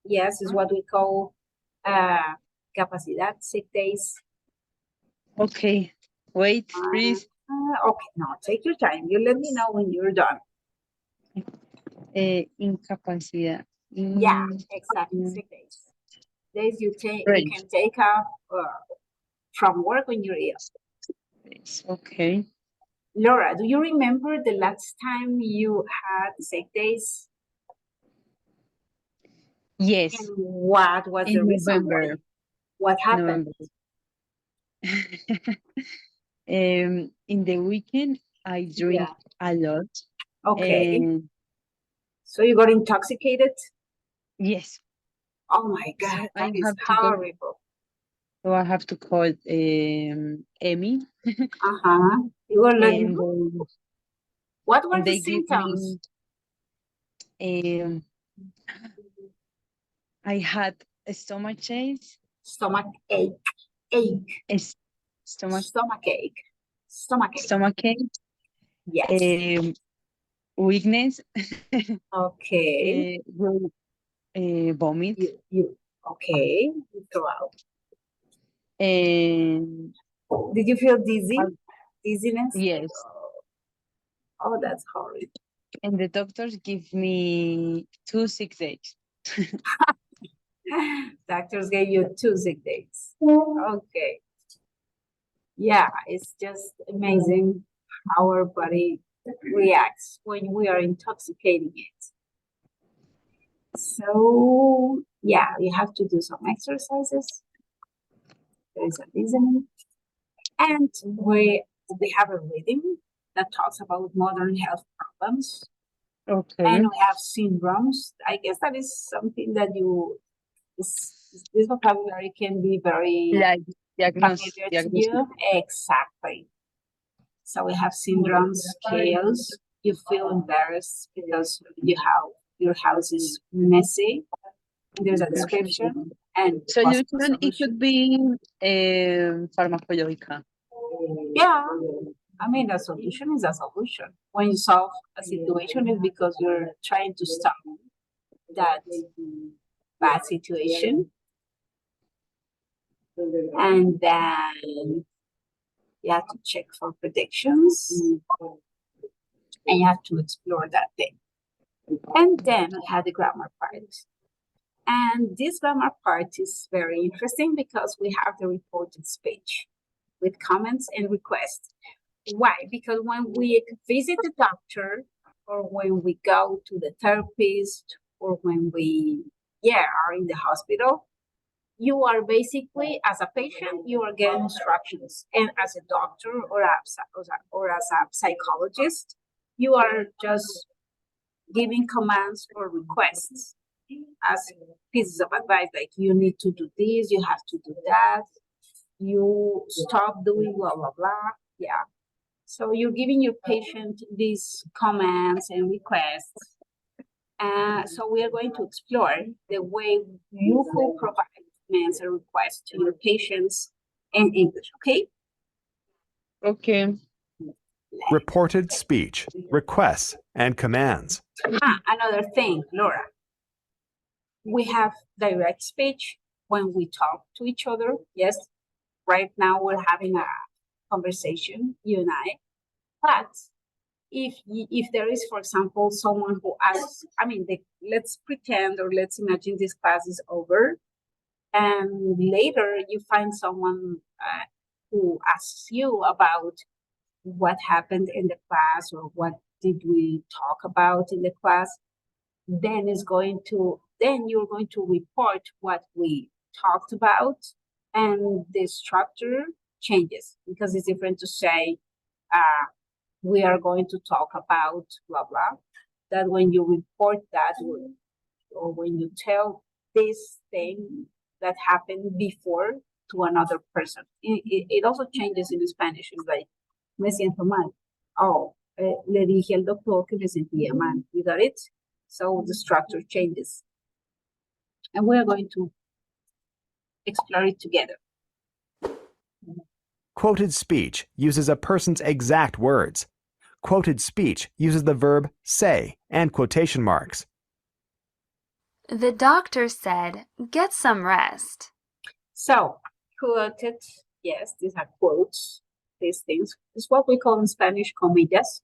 Yes, is what we call capacidad, sick days. Okay. Wait, please. Okay, now take your time. You let me know when you're done. Incapacidad. Yeah, exactly, Mm, sick days. Days you French. can take off from work when you're ill. Yes, okay. Laura, do you remember the last time you had sick days? Yes, And what was the in reason why? November. What happened? November. In the weekend, I drink Yeah. a lot. Okay. And So you got intoxicated? yes, Oh my so God, I that is have to go. horrible. So I have to call Emmy, Uh-huh. You were like, and what were and the they give symptoms? me. I had a stomach ache, Stomach ache, ache, a stomach stomach ache, stomach ache. stomach ache, Yes. weakness, Okay. will vomit, You okay. You go out. and Did you feel dizzy? I- Dizziness? yes, Oh, that's horrible. and the doctors give me 2 sick days. Doctors gave you 2 sick days. Okay. Yeah, it's just amazing how our body reacts when we are intoxicating it. So, yeah, you have to do some exercises. There is a reason. And we have a reading that talks about modern health problems. Okay. And we have syndromes. I guess that is something that this vocabulary can be very Like diagnosis. familiar to you. Exactly. So we have syndromes, chaos. You feel embarrassed because your house is messy. There's a description and possible Solution, it solution. could be pharmacological. Yeah, I mean, a solution is a solution. When you solve a situation, it's because you're trying to stop that bad situation. And then you have to check for predictions and you have to explore that thing. And then we have the grammar part. And this grammar part is very interesting because we have the reported speech with comments and requests. Why? Because when we visit the doctor or when we go to the therapist or when we are in the hospital, you are basically, as a patient, you are getting instructions. And as a doctor or as a psychologist, you are just giving commands or requests as pieces of advice, like you need to do this, you have to do that, you stop doing blah, blah, blah. Yeah. So you're giving your patient these commands and requests. So we are going to explore the way you could provide commands and requests to your patients in English, okay? Okay. Reported speech, requests, and commands. Another thing, Laura. We have direct speech when we talk to each other. Yes, right now we're having a conversation, you and I. But if there is, for example, someone who asks, let's pretend or let's imagine this class is over, and later you find someone who asks you about what happened in the class or what did we talk about in the class, then you're going to report what we talked about, and the structure changes because it's different to say we are going to talk about blah blah, that when you report that or when you tell this thing that happened before to another person. It also changes in Spanish. It's like, me siento mal. Oh, le dije al doctor que me sentía mal. You got it? So the structure changes. And we're going to explore it together. Quoted speech uses a person's exact words. Quoted speech uses the verb say and quotation marks. The doctor said, get some rest. So, quoted, yes, these are quotes, these things. It's what we call in Spanish comillas.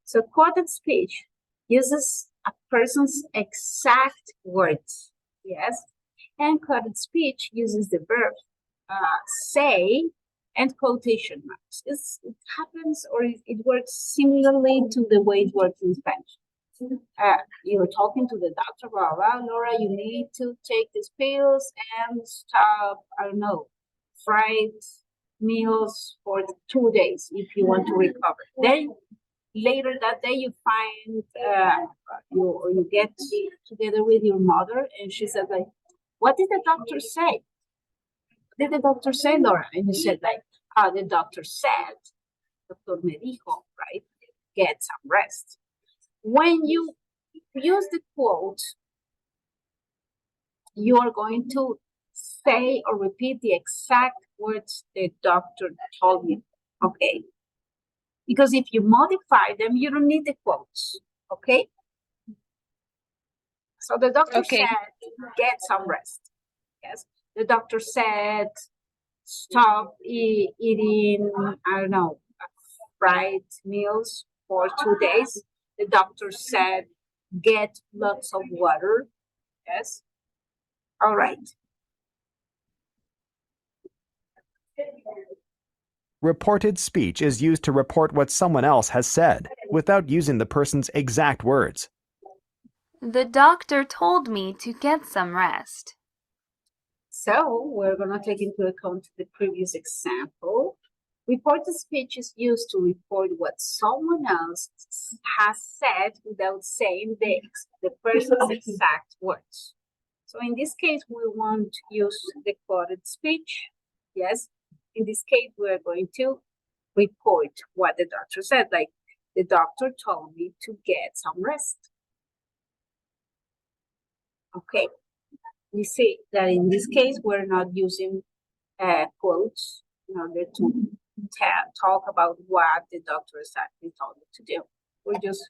So, quoted speech uses a person's exact words, yes, and quoted speech uses the verb say and quotation marks. It happens or it works similarly to the way it works in Spanish. You're talking to the doctor, blah, blah, Laura, you need to take these pills and stop, I don't know, fried meals for 2 days if you want to recover. Then later that day you find, you get together with your mother and she said like, what did the doctor say? What did the doctor say, Laura? And you said like, the doctor said, doctor me dijo, right? Get some rest. When you use the quote, you are going to say or repeat the exact words the doctor told you, okay? Because if you modify them, you don't need the quotes, okay? So the doctor said, get some rest. Yes, the doctor said, stop eating, I don't know, fried meals for 2 days. The doctor said, get lots of water. Yes. All right. Reported speech is used to report what someone else has said without using the person's exact words. The doctor told me to get some rest. So we're going to take into account the previous example. Reported speech is used to report what someone else has said without saying the person's exact words. So in this case, we want to use the quoted speech. Yes. In this case, we're going to report what the doctor said, like the doctor told me to get some rest. Okay. You see that in this case, we're not using quotes in order to talk about what the doctor exactly told you to do. We're just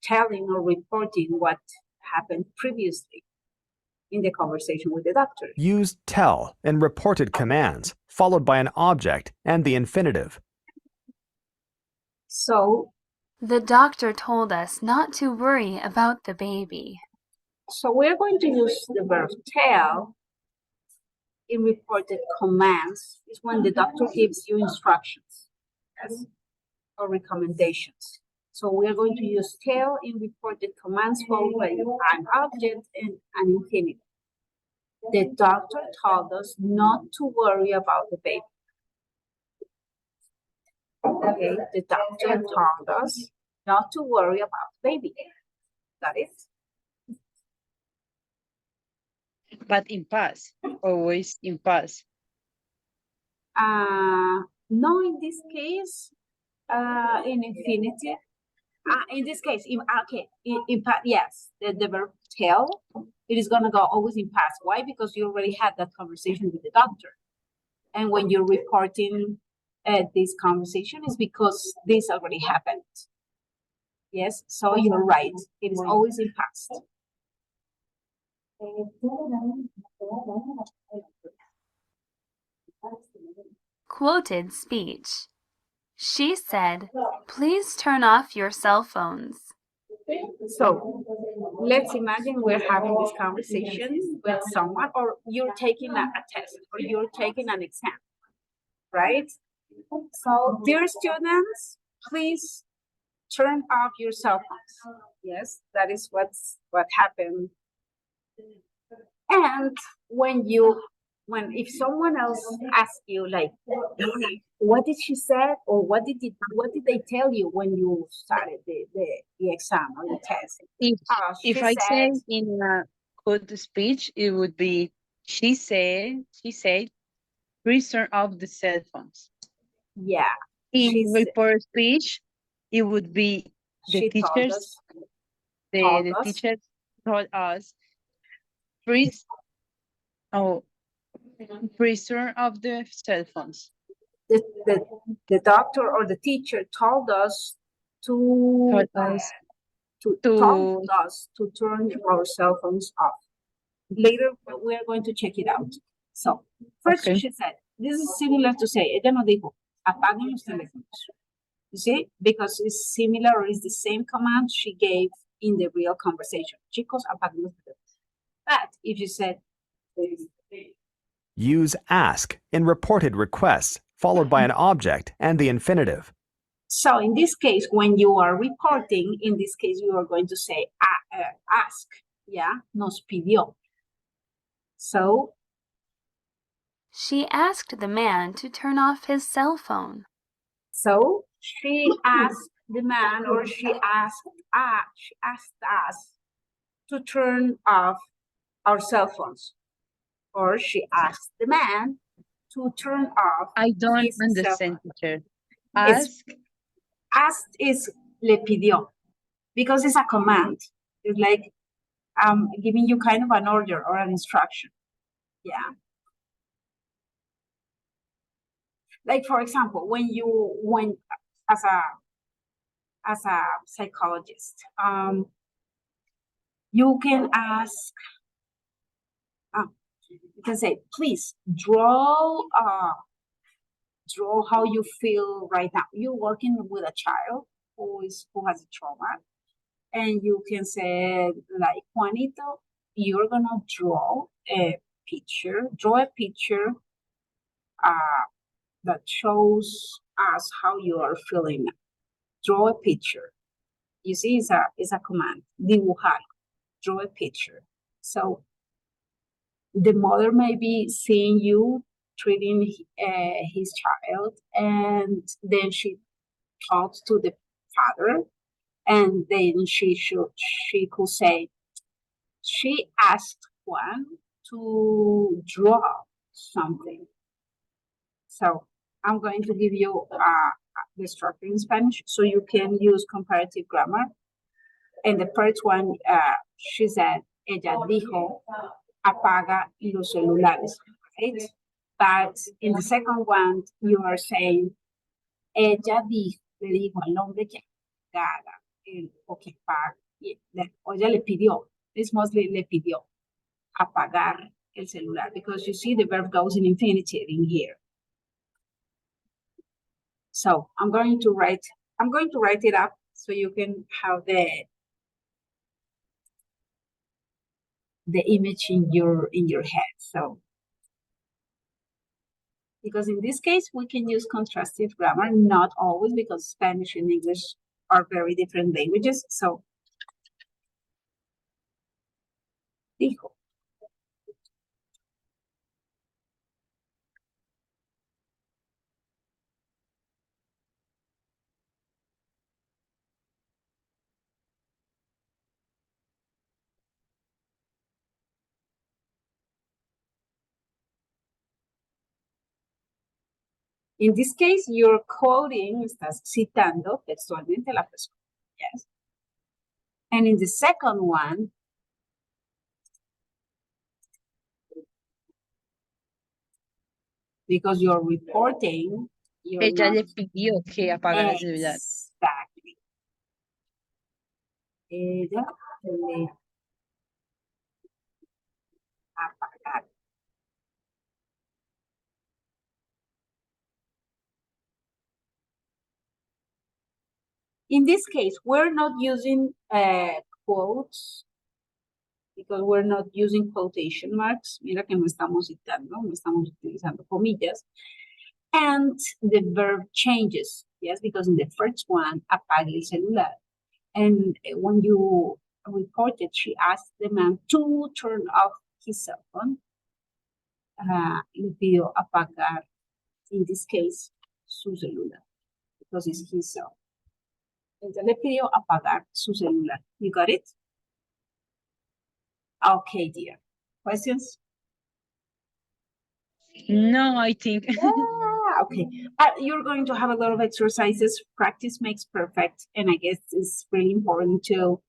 telling or reporting what happened previously in the conversation with the doctor. Use tell in reported commands, followed by an object and the infinitive. So, the doctor told us not to worry about the baby. So we're going to use the verb tell in reported commands. It's when the doctor gives you instructions, yes, or recommendations. So we're going to use tell in reported commands followed by an object and an infinitive. The doctor told us not to worry about the baby. Okay, the doctor told us not to worry about the baby. Got it? But in past, always in past. No, in this case, in infinitive. In this case, in past, yes, the verb tell, it is gonna go always in past. Why? Because you already had that conversation with the doctor. And when you're reporting this conversation is because this already happened. Yes, so you're right. It is always in past. Quoted speech. She said, please turn off your cell phones. So let's imagine we're having this conversation with someone, or you're taking a test, or you're taking an exam, right? So, dear students, please turn off your cell phones. Yes, that is what happened. And if someone else asks you, like, what did she say, or what did they tell you when you started the exam or the test? If I say in a good speech, it would be she said, please turn off the cell phones. Yeah. In report speech, it would be the teachers. The teachers told us, please turn off the cell phones. the doctor or the teacher told us to To turn our cell phones off. Later, we are going to check it out. So, first Okay. she said, this is similar to say, ella nos dijo, apaguen los teléfonos. You see, because it's similar or it's the same command she gave in the real conversation. Chicos, apaguen los teléfonos. But if you said, Use ask in reported requests, followed by an object and the infinitive. so in this case, when you are reporting, in this case, you are going to say ask, yeah, nos pidió. So, She asked the man to turn off his cell phone. so she asked the man, or she asked us to turn off our cell phones, or she asked the man to turn off. I don't his cell understand, phone. teacher. It's- Ask. Asked is le pidió, because it's a command. It's like giving you kind of an order or an instruction. Yeah. Like, for example, when as a psychologist, you can ask, you can say, please draw how you feel right now. You're working with a child who has a trauma, and you can say, like, Juanito, you're gonna draw a picture that shows us how you are feeling. Draw a picture. You see, it's a command. Dibujar. Draw a picture. So the mother may be seeing you treating his child, and then she talks to the father, and then she could say, she asked Juan to draw something. So I'm going to give you the structure in Spanish so you can use comparative grammar. And the first one, she said, ella dijo, apaga los celulares, right? But in the second one, you are saying, ella le dijo al hombre que apagara o que apague, o ella le pidió, it's mostly le pidió, apagar el celular, because you see the verb goes in infinitive in here. So I'm going to write it up so you can have the image in your head. So, because in this case we can use contrastive grammar, not always, because Spanish and English are very different languages. So, dijo. In this case, you're quoting, estás citando textualmente a la persona. Yes. And in the second one, because you're reporting, you're Ella not. le pidió que apagara el celular. Exactly. Ella le apagar. In this case, we're not using quotes, because we're not using quotation marks. Mira que no estamos citando, no estamos utilizando comillas. And the verb changes, yes, because in the first one, apague el celular. And when you reported, she asked the man to turn off his cell phone. Le pidió apagar, in this case, su celular, because it's his cell. Entonces le pidió apagar su celular. You got it? Okay, dear. Questions? No, I think. Okay. You're going to have a lot of exercises. Practice makes perfect. And I guess it's really important to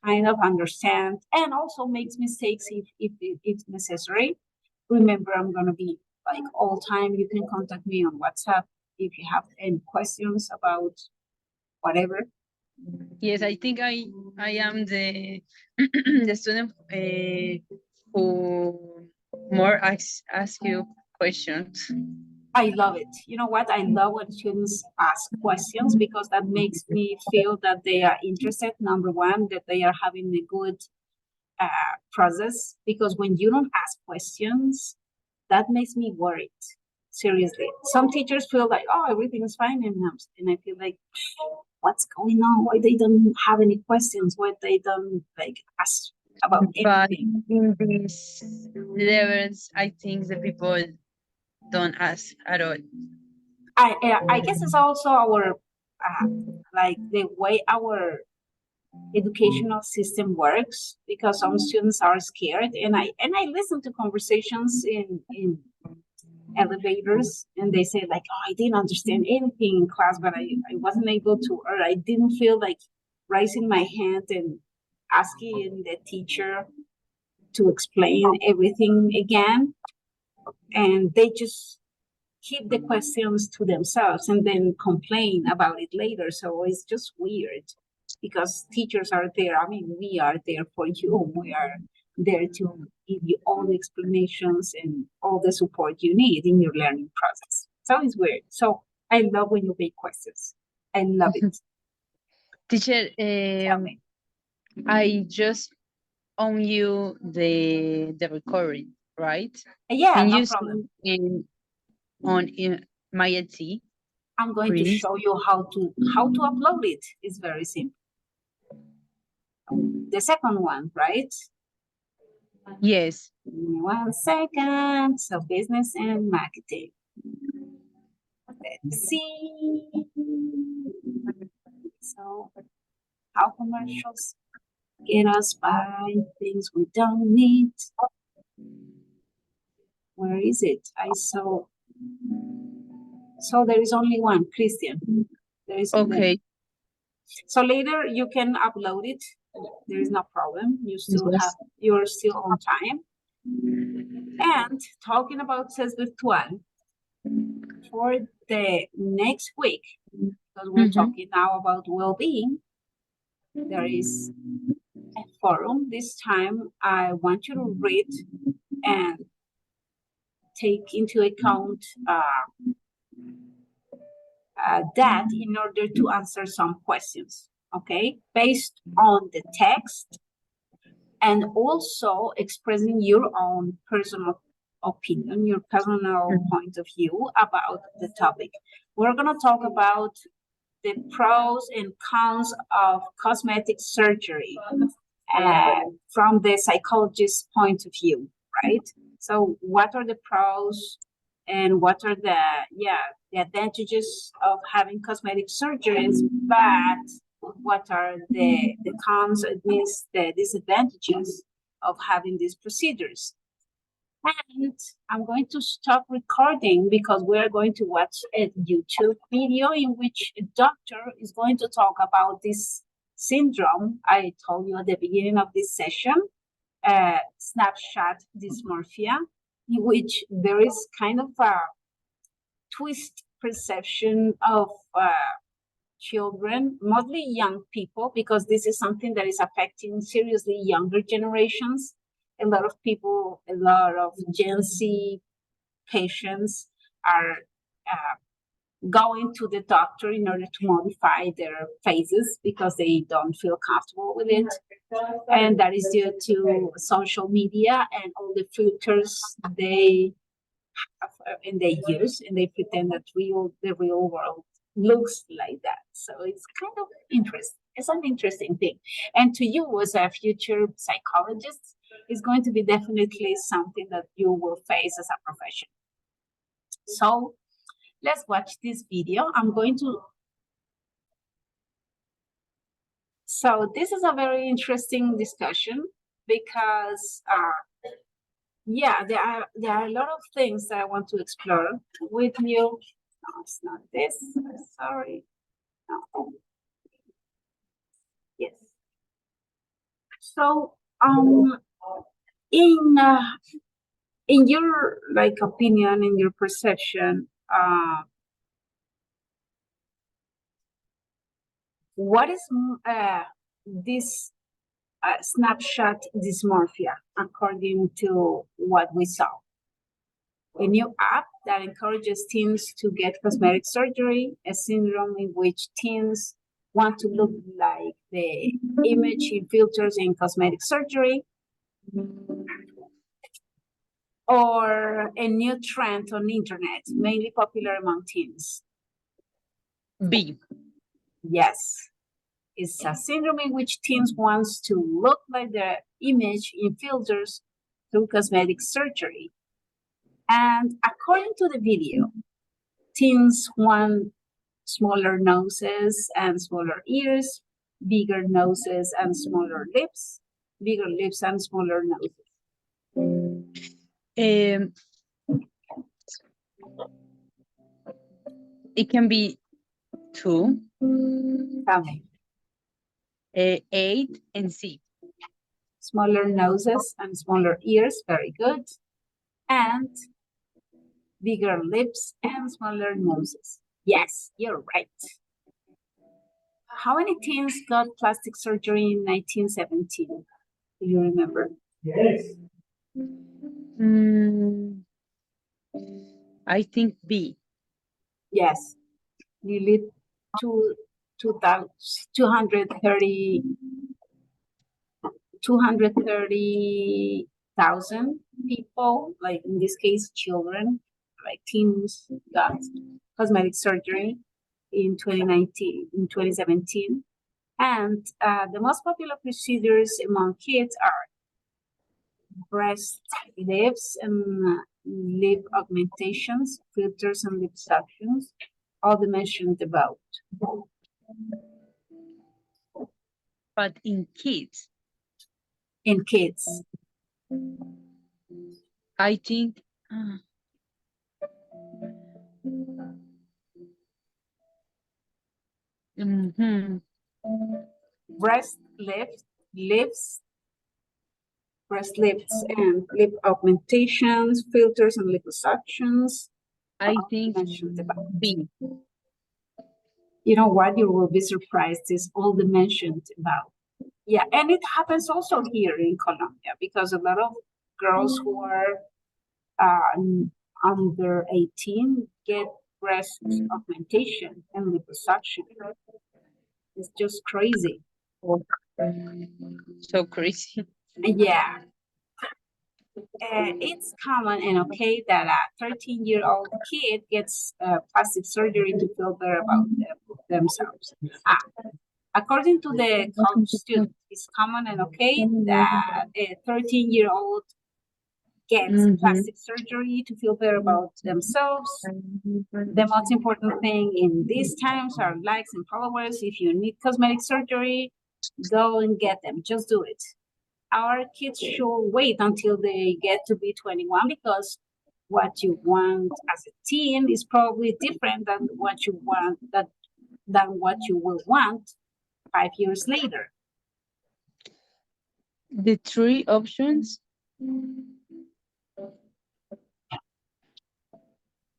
kind of understand, and also makes mistakes if it's necessary. Remember, I'm going to be like all time. You can contact me on WhatsApp if you have any questions about whatever. Yes, I think I am the the student who more ask you questions. I love it. You know what? I love when students ask questions because that makes me feel that they are interested. Number one, that they are having a good process. Because when you don't ask questions, that makes me worried. Seriously, some teachers feel like, oh, everything is fine, and I feel like, what's going on? Why they don't have any questions? Why they don't like ask about But anything? in these levels, I think the people don't ask at all. I guess it's also our like the way our educational system works, because some students are scared, and I listen to conversations in elevators, and they say like, oh, I didn't understand anything in class, but I wasn't able to, or I didn't feel like raising my hand and asking the teacher to explain everything again, and they just keep the questions to themselves and then complain about it later. So it's just weird, because teachers are there. I mean, we are there for you. We are there to give you all the explanations and all the support you need in your learning process. So it's weird. So I love when you make questions. I love it. Teacher, Tell me. I just own you the recording, right? Yeah, Can no you problem. see in my Etsy, I'm going to please? show you how to upload it. It's very simple. The second one, right? Yes. Give me 1 second. So business and marketing. Let's see. So how commercials get us buy things we don't need. Where is it? I saw. So there is only one, Christian. There is Okay. so later you can upload it. There is no problem. Yes. You're still on time. And talking about Ses Virtual, for the next week, because we're talking now about well-being, there is a forum. This time I want you to read and take into account that in order to answer some questions, okay? Based on the text, and also expressing your own personal opinion, your personal point of view about the topic. We're going to talk about the pros and cons of cosmetic surgery from the psychologist's point of view, right? So what are the pros and what are the advantages of having cosmetic surgeries, but what are the cons, at least the disadvantages of having these procedures? And I'm going to stop recording because we're going to watch a YouTube video in which a doctor is going to talk about this syndrome I told you at the beginning of this session, snapshot dysmorphia, in which there is kind of a twist perception of children, mostly young people, because this is something that is affecting seriously younger generations. A lot of people, a lot of Gen Z patients are going to the doctor in order to modify their faces because they don't feel comfortable with it. And that is due to social media and all the filters they have and they use, and they pretend that the real world looks like that. So it's kind of interesting. It's an interesting thing. And to you as a future psychologist, it's going to be definitely something that you will face as a profession. So let's watch this video. So this is a very interesting discussion because there are a lot of things that I want to explore with you. No, it's not this. Sorry. No. Yes. So in in your like opinion, in your perception, what is this snapshot dysmorphia according to what we saw? A new app that encourages teens to get cosmetic surgery, a syndrome in which teens want to look like the image in filters in cosmetic surgery, or a new trend on the internet, mainly popular among teens? B. Yes. It's a syndrome in which teens want to look like their image in filters through cosmetic surgery. And according to the video, teens want smaller noses and smaller ears, bigger noses and smaller lips, bigger lips and smaller noses. It can be 2, Tell me. 8, and C. Smaller noses and smaller ears, very good. And bigger lips and smaller noses. Yes, you're right. How many teens got plastic surgery in 1917? Do you remember? I think B. Yes, nearly 230 230,000 people, like in this case, children, like teens, got cosmetic surgery in 2017. And the most popular procedures among kids are breast lifts and lip augmentations, filters and lip suctions, all the mentioned above. But in kids, In kids, I think breast lifts, breast lifts and lip augmentations, filters and liposuctions. I think Mentioned above. B. You know what? You will be surprised. Is all the mentioned about. Yeah, and it happens also here in Colombia because a lot of girls who are under 18 get breast augmentation and liposuction. It's just crazy. So crazy. Yeah. It's common and okay that a 13-year-old kid gets plastic surgery to feel better about themselves. According to the college student, it's common and okay that a 13-year-old gets plastic surgery to feel better about themselves. The most important thing in these times are likes and followers. If you need cosmetic surgery, go and get them. Just do it. Our kids should wait until they get to be 21 because what you want as a teen is probably different than what you want than what you will want 5 years later. The 3 options,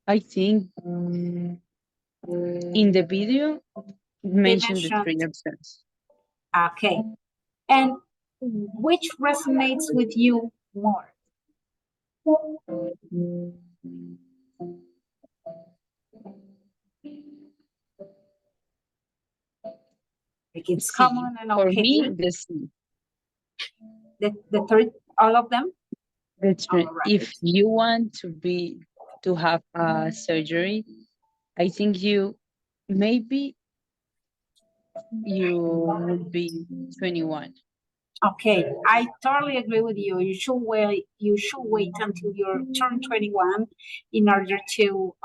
I think in the video, it mentioned the 3 options. Okay. And which resonates with you more? Like it's C. common and For okay. me, the C. The third, all of them? That's right. All right. If you want to have a surgery, I think maybe you would be 21. Okay, I totally agree with you. You should wait until you turn 21 in order to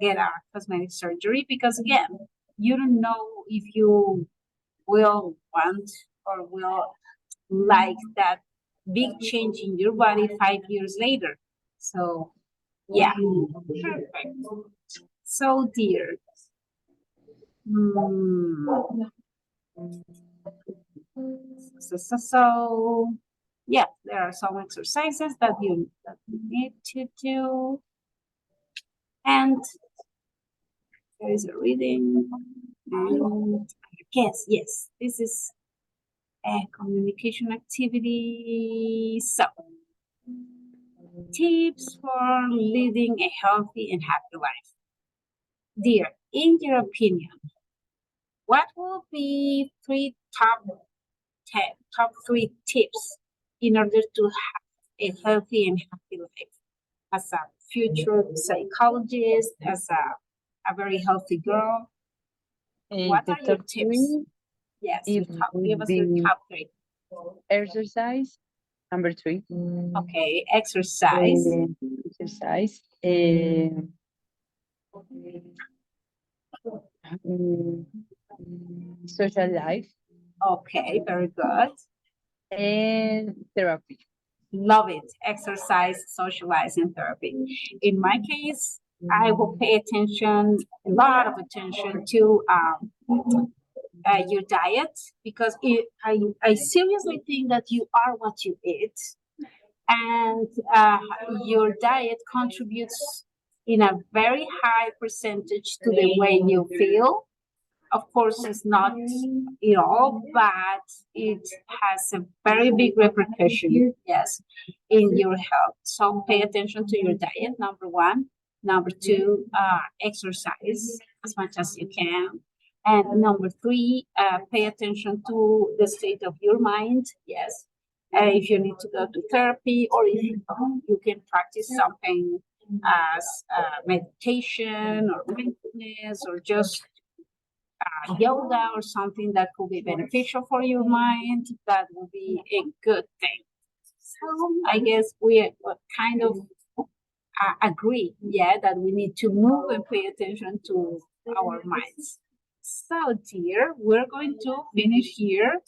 get a cosmetic surgery because again, you don't know if you will want or will like that big change in your body 5 years later. So yeah, perfect. So dear. So yeah, there are some exercises that you need to do. And there is a reading. And yes, this is a communication activity. So, tips for leading a healthy and happy life. Dear, in your opinion, what will be top three tips in order to have a healthy and happy life? As a future psychologist, as a very healthy girl, what The are your top tips? three, Yes, it give would us your be top three. exercise. Number 3. Okay, exercise. Exercise. Social life Okay, very good. and therapy. Love it. Exercise, socializing, therapy. In my case, I will pay attention, a lot of attention to your diet, because I seriously think that you are what you eat, and your diet contributes in a very high percentage to the way you feel. Of course, it's not all, but it has a very big repercussion, yes, in your health. So pay attention to your diet, number one. Number two, exercise as much as you can. And number three, pay attention to the state of your mind, yes. If you need to go to therapy, or if you can practice something as meditation or mindfulness, or just yoga or something that could be beneficial for your mind, that will be a good thing. So I guess we kind of agree, that we need to move and pay attention to our minds. So, dear, we're going to finish here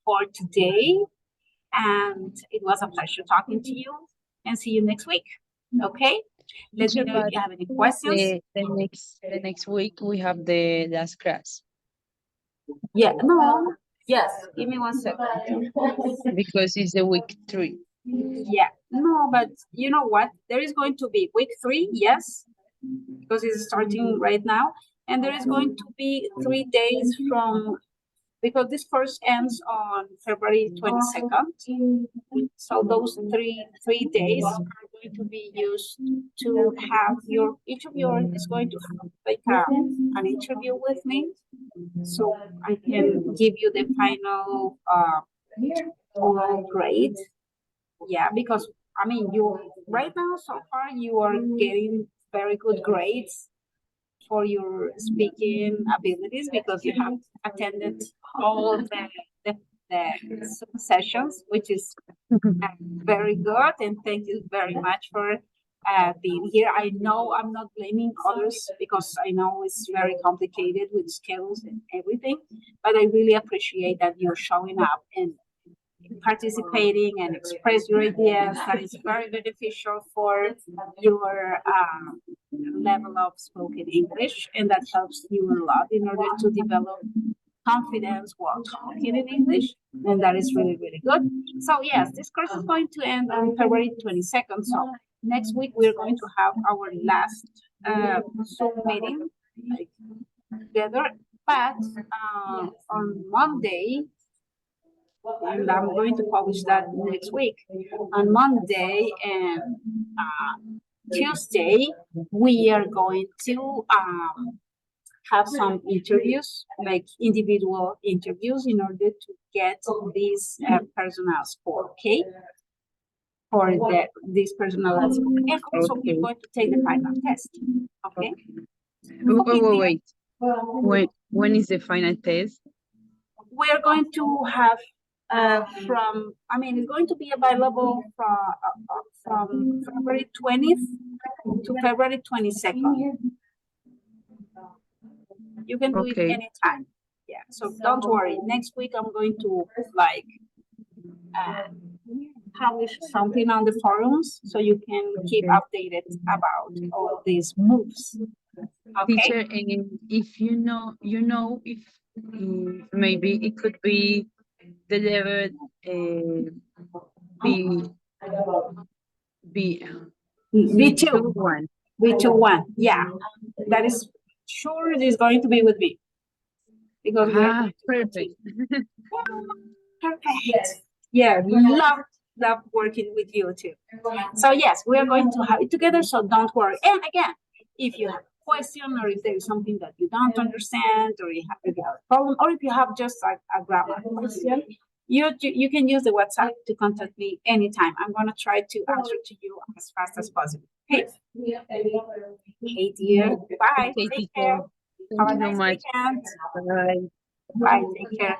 for today. And it was a pleasure talking to you, and see you next week. Okay? Let me know if you have any questions. The next week we have the last class Yeah, no, yes, give me 1 second. because it's the week 3. Yeah, no, but you know what? There is going to be week 3, yes, because it's starting right now. And there is going to be 3 days from, because this course ends on February 22nd. So those three days are going to be used to have each of you is going to have like an interview with me. So I can give you the final overall grade. Yeah, because I mean, you right now so far you are getting very good grades for your speaking abilities, because you have attended all the sessions, which is very good. And thank you very much for being here. I know I'm not blaming others, because I know it's very complicated with schedules and everything, but I really appreciate that you're showing up and participating and express your ideas. That is very beneficial for your level of spoken English, and that helps you a lot in order to develop confidence while talking in English, and that is really, really good. So yes, this course is going to end on February 22nd. So next week we're going to have our last Zoom meeting together, but on Monday, and I'm going to publish that next week. On Monday and Tuesday, we are going to have some interviews, like individual interviews, in order to get this personal score, okay? For this personal score. And also, we're going to take the final test, okay? Wait. When is the final test? We're going to have it's going to be available from February 20th to February 22nd. You can do it anytime. Yeah, so don't worry. Next week I'm going to publish something on the forums, so you can keep updated about all these moves. Okay. Teacher, if if maybe it could be delivered B, B, B2. one. B21. Yeah, that is sure it is going to be with B. Because we are Ah, going to perfect. continue. Perfect. Yeah, love working with you too. So yes, we are going to have it together. So don't worry. And again, if you have a question or if there is something that you don't understand or if you have a problem or if you have just like a grammar question, you can use the WhatsApp to contact me anytime. I'm gonna try to answer to you as fast as possible. Hey, hey dear. Bye. Okay, Take teacher. care. Thank Have a you so nice much. weekend. Bye. Bye. Take care.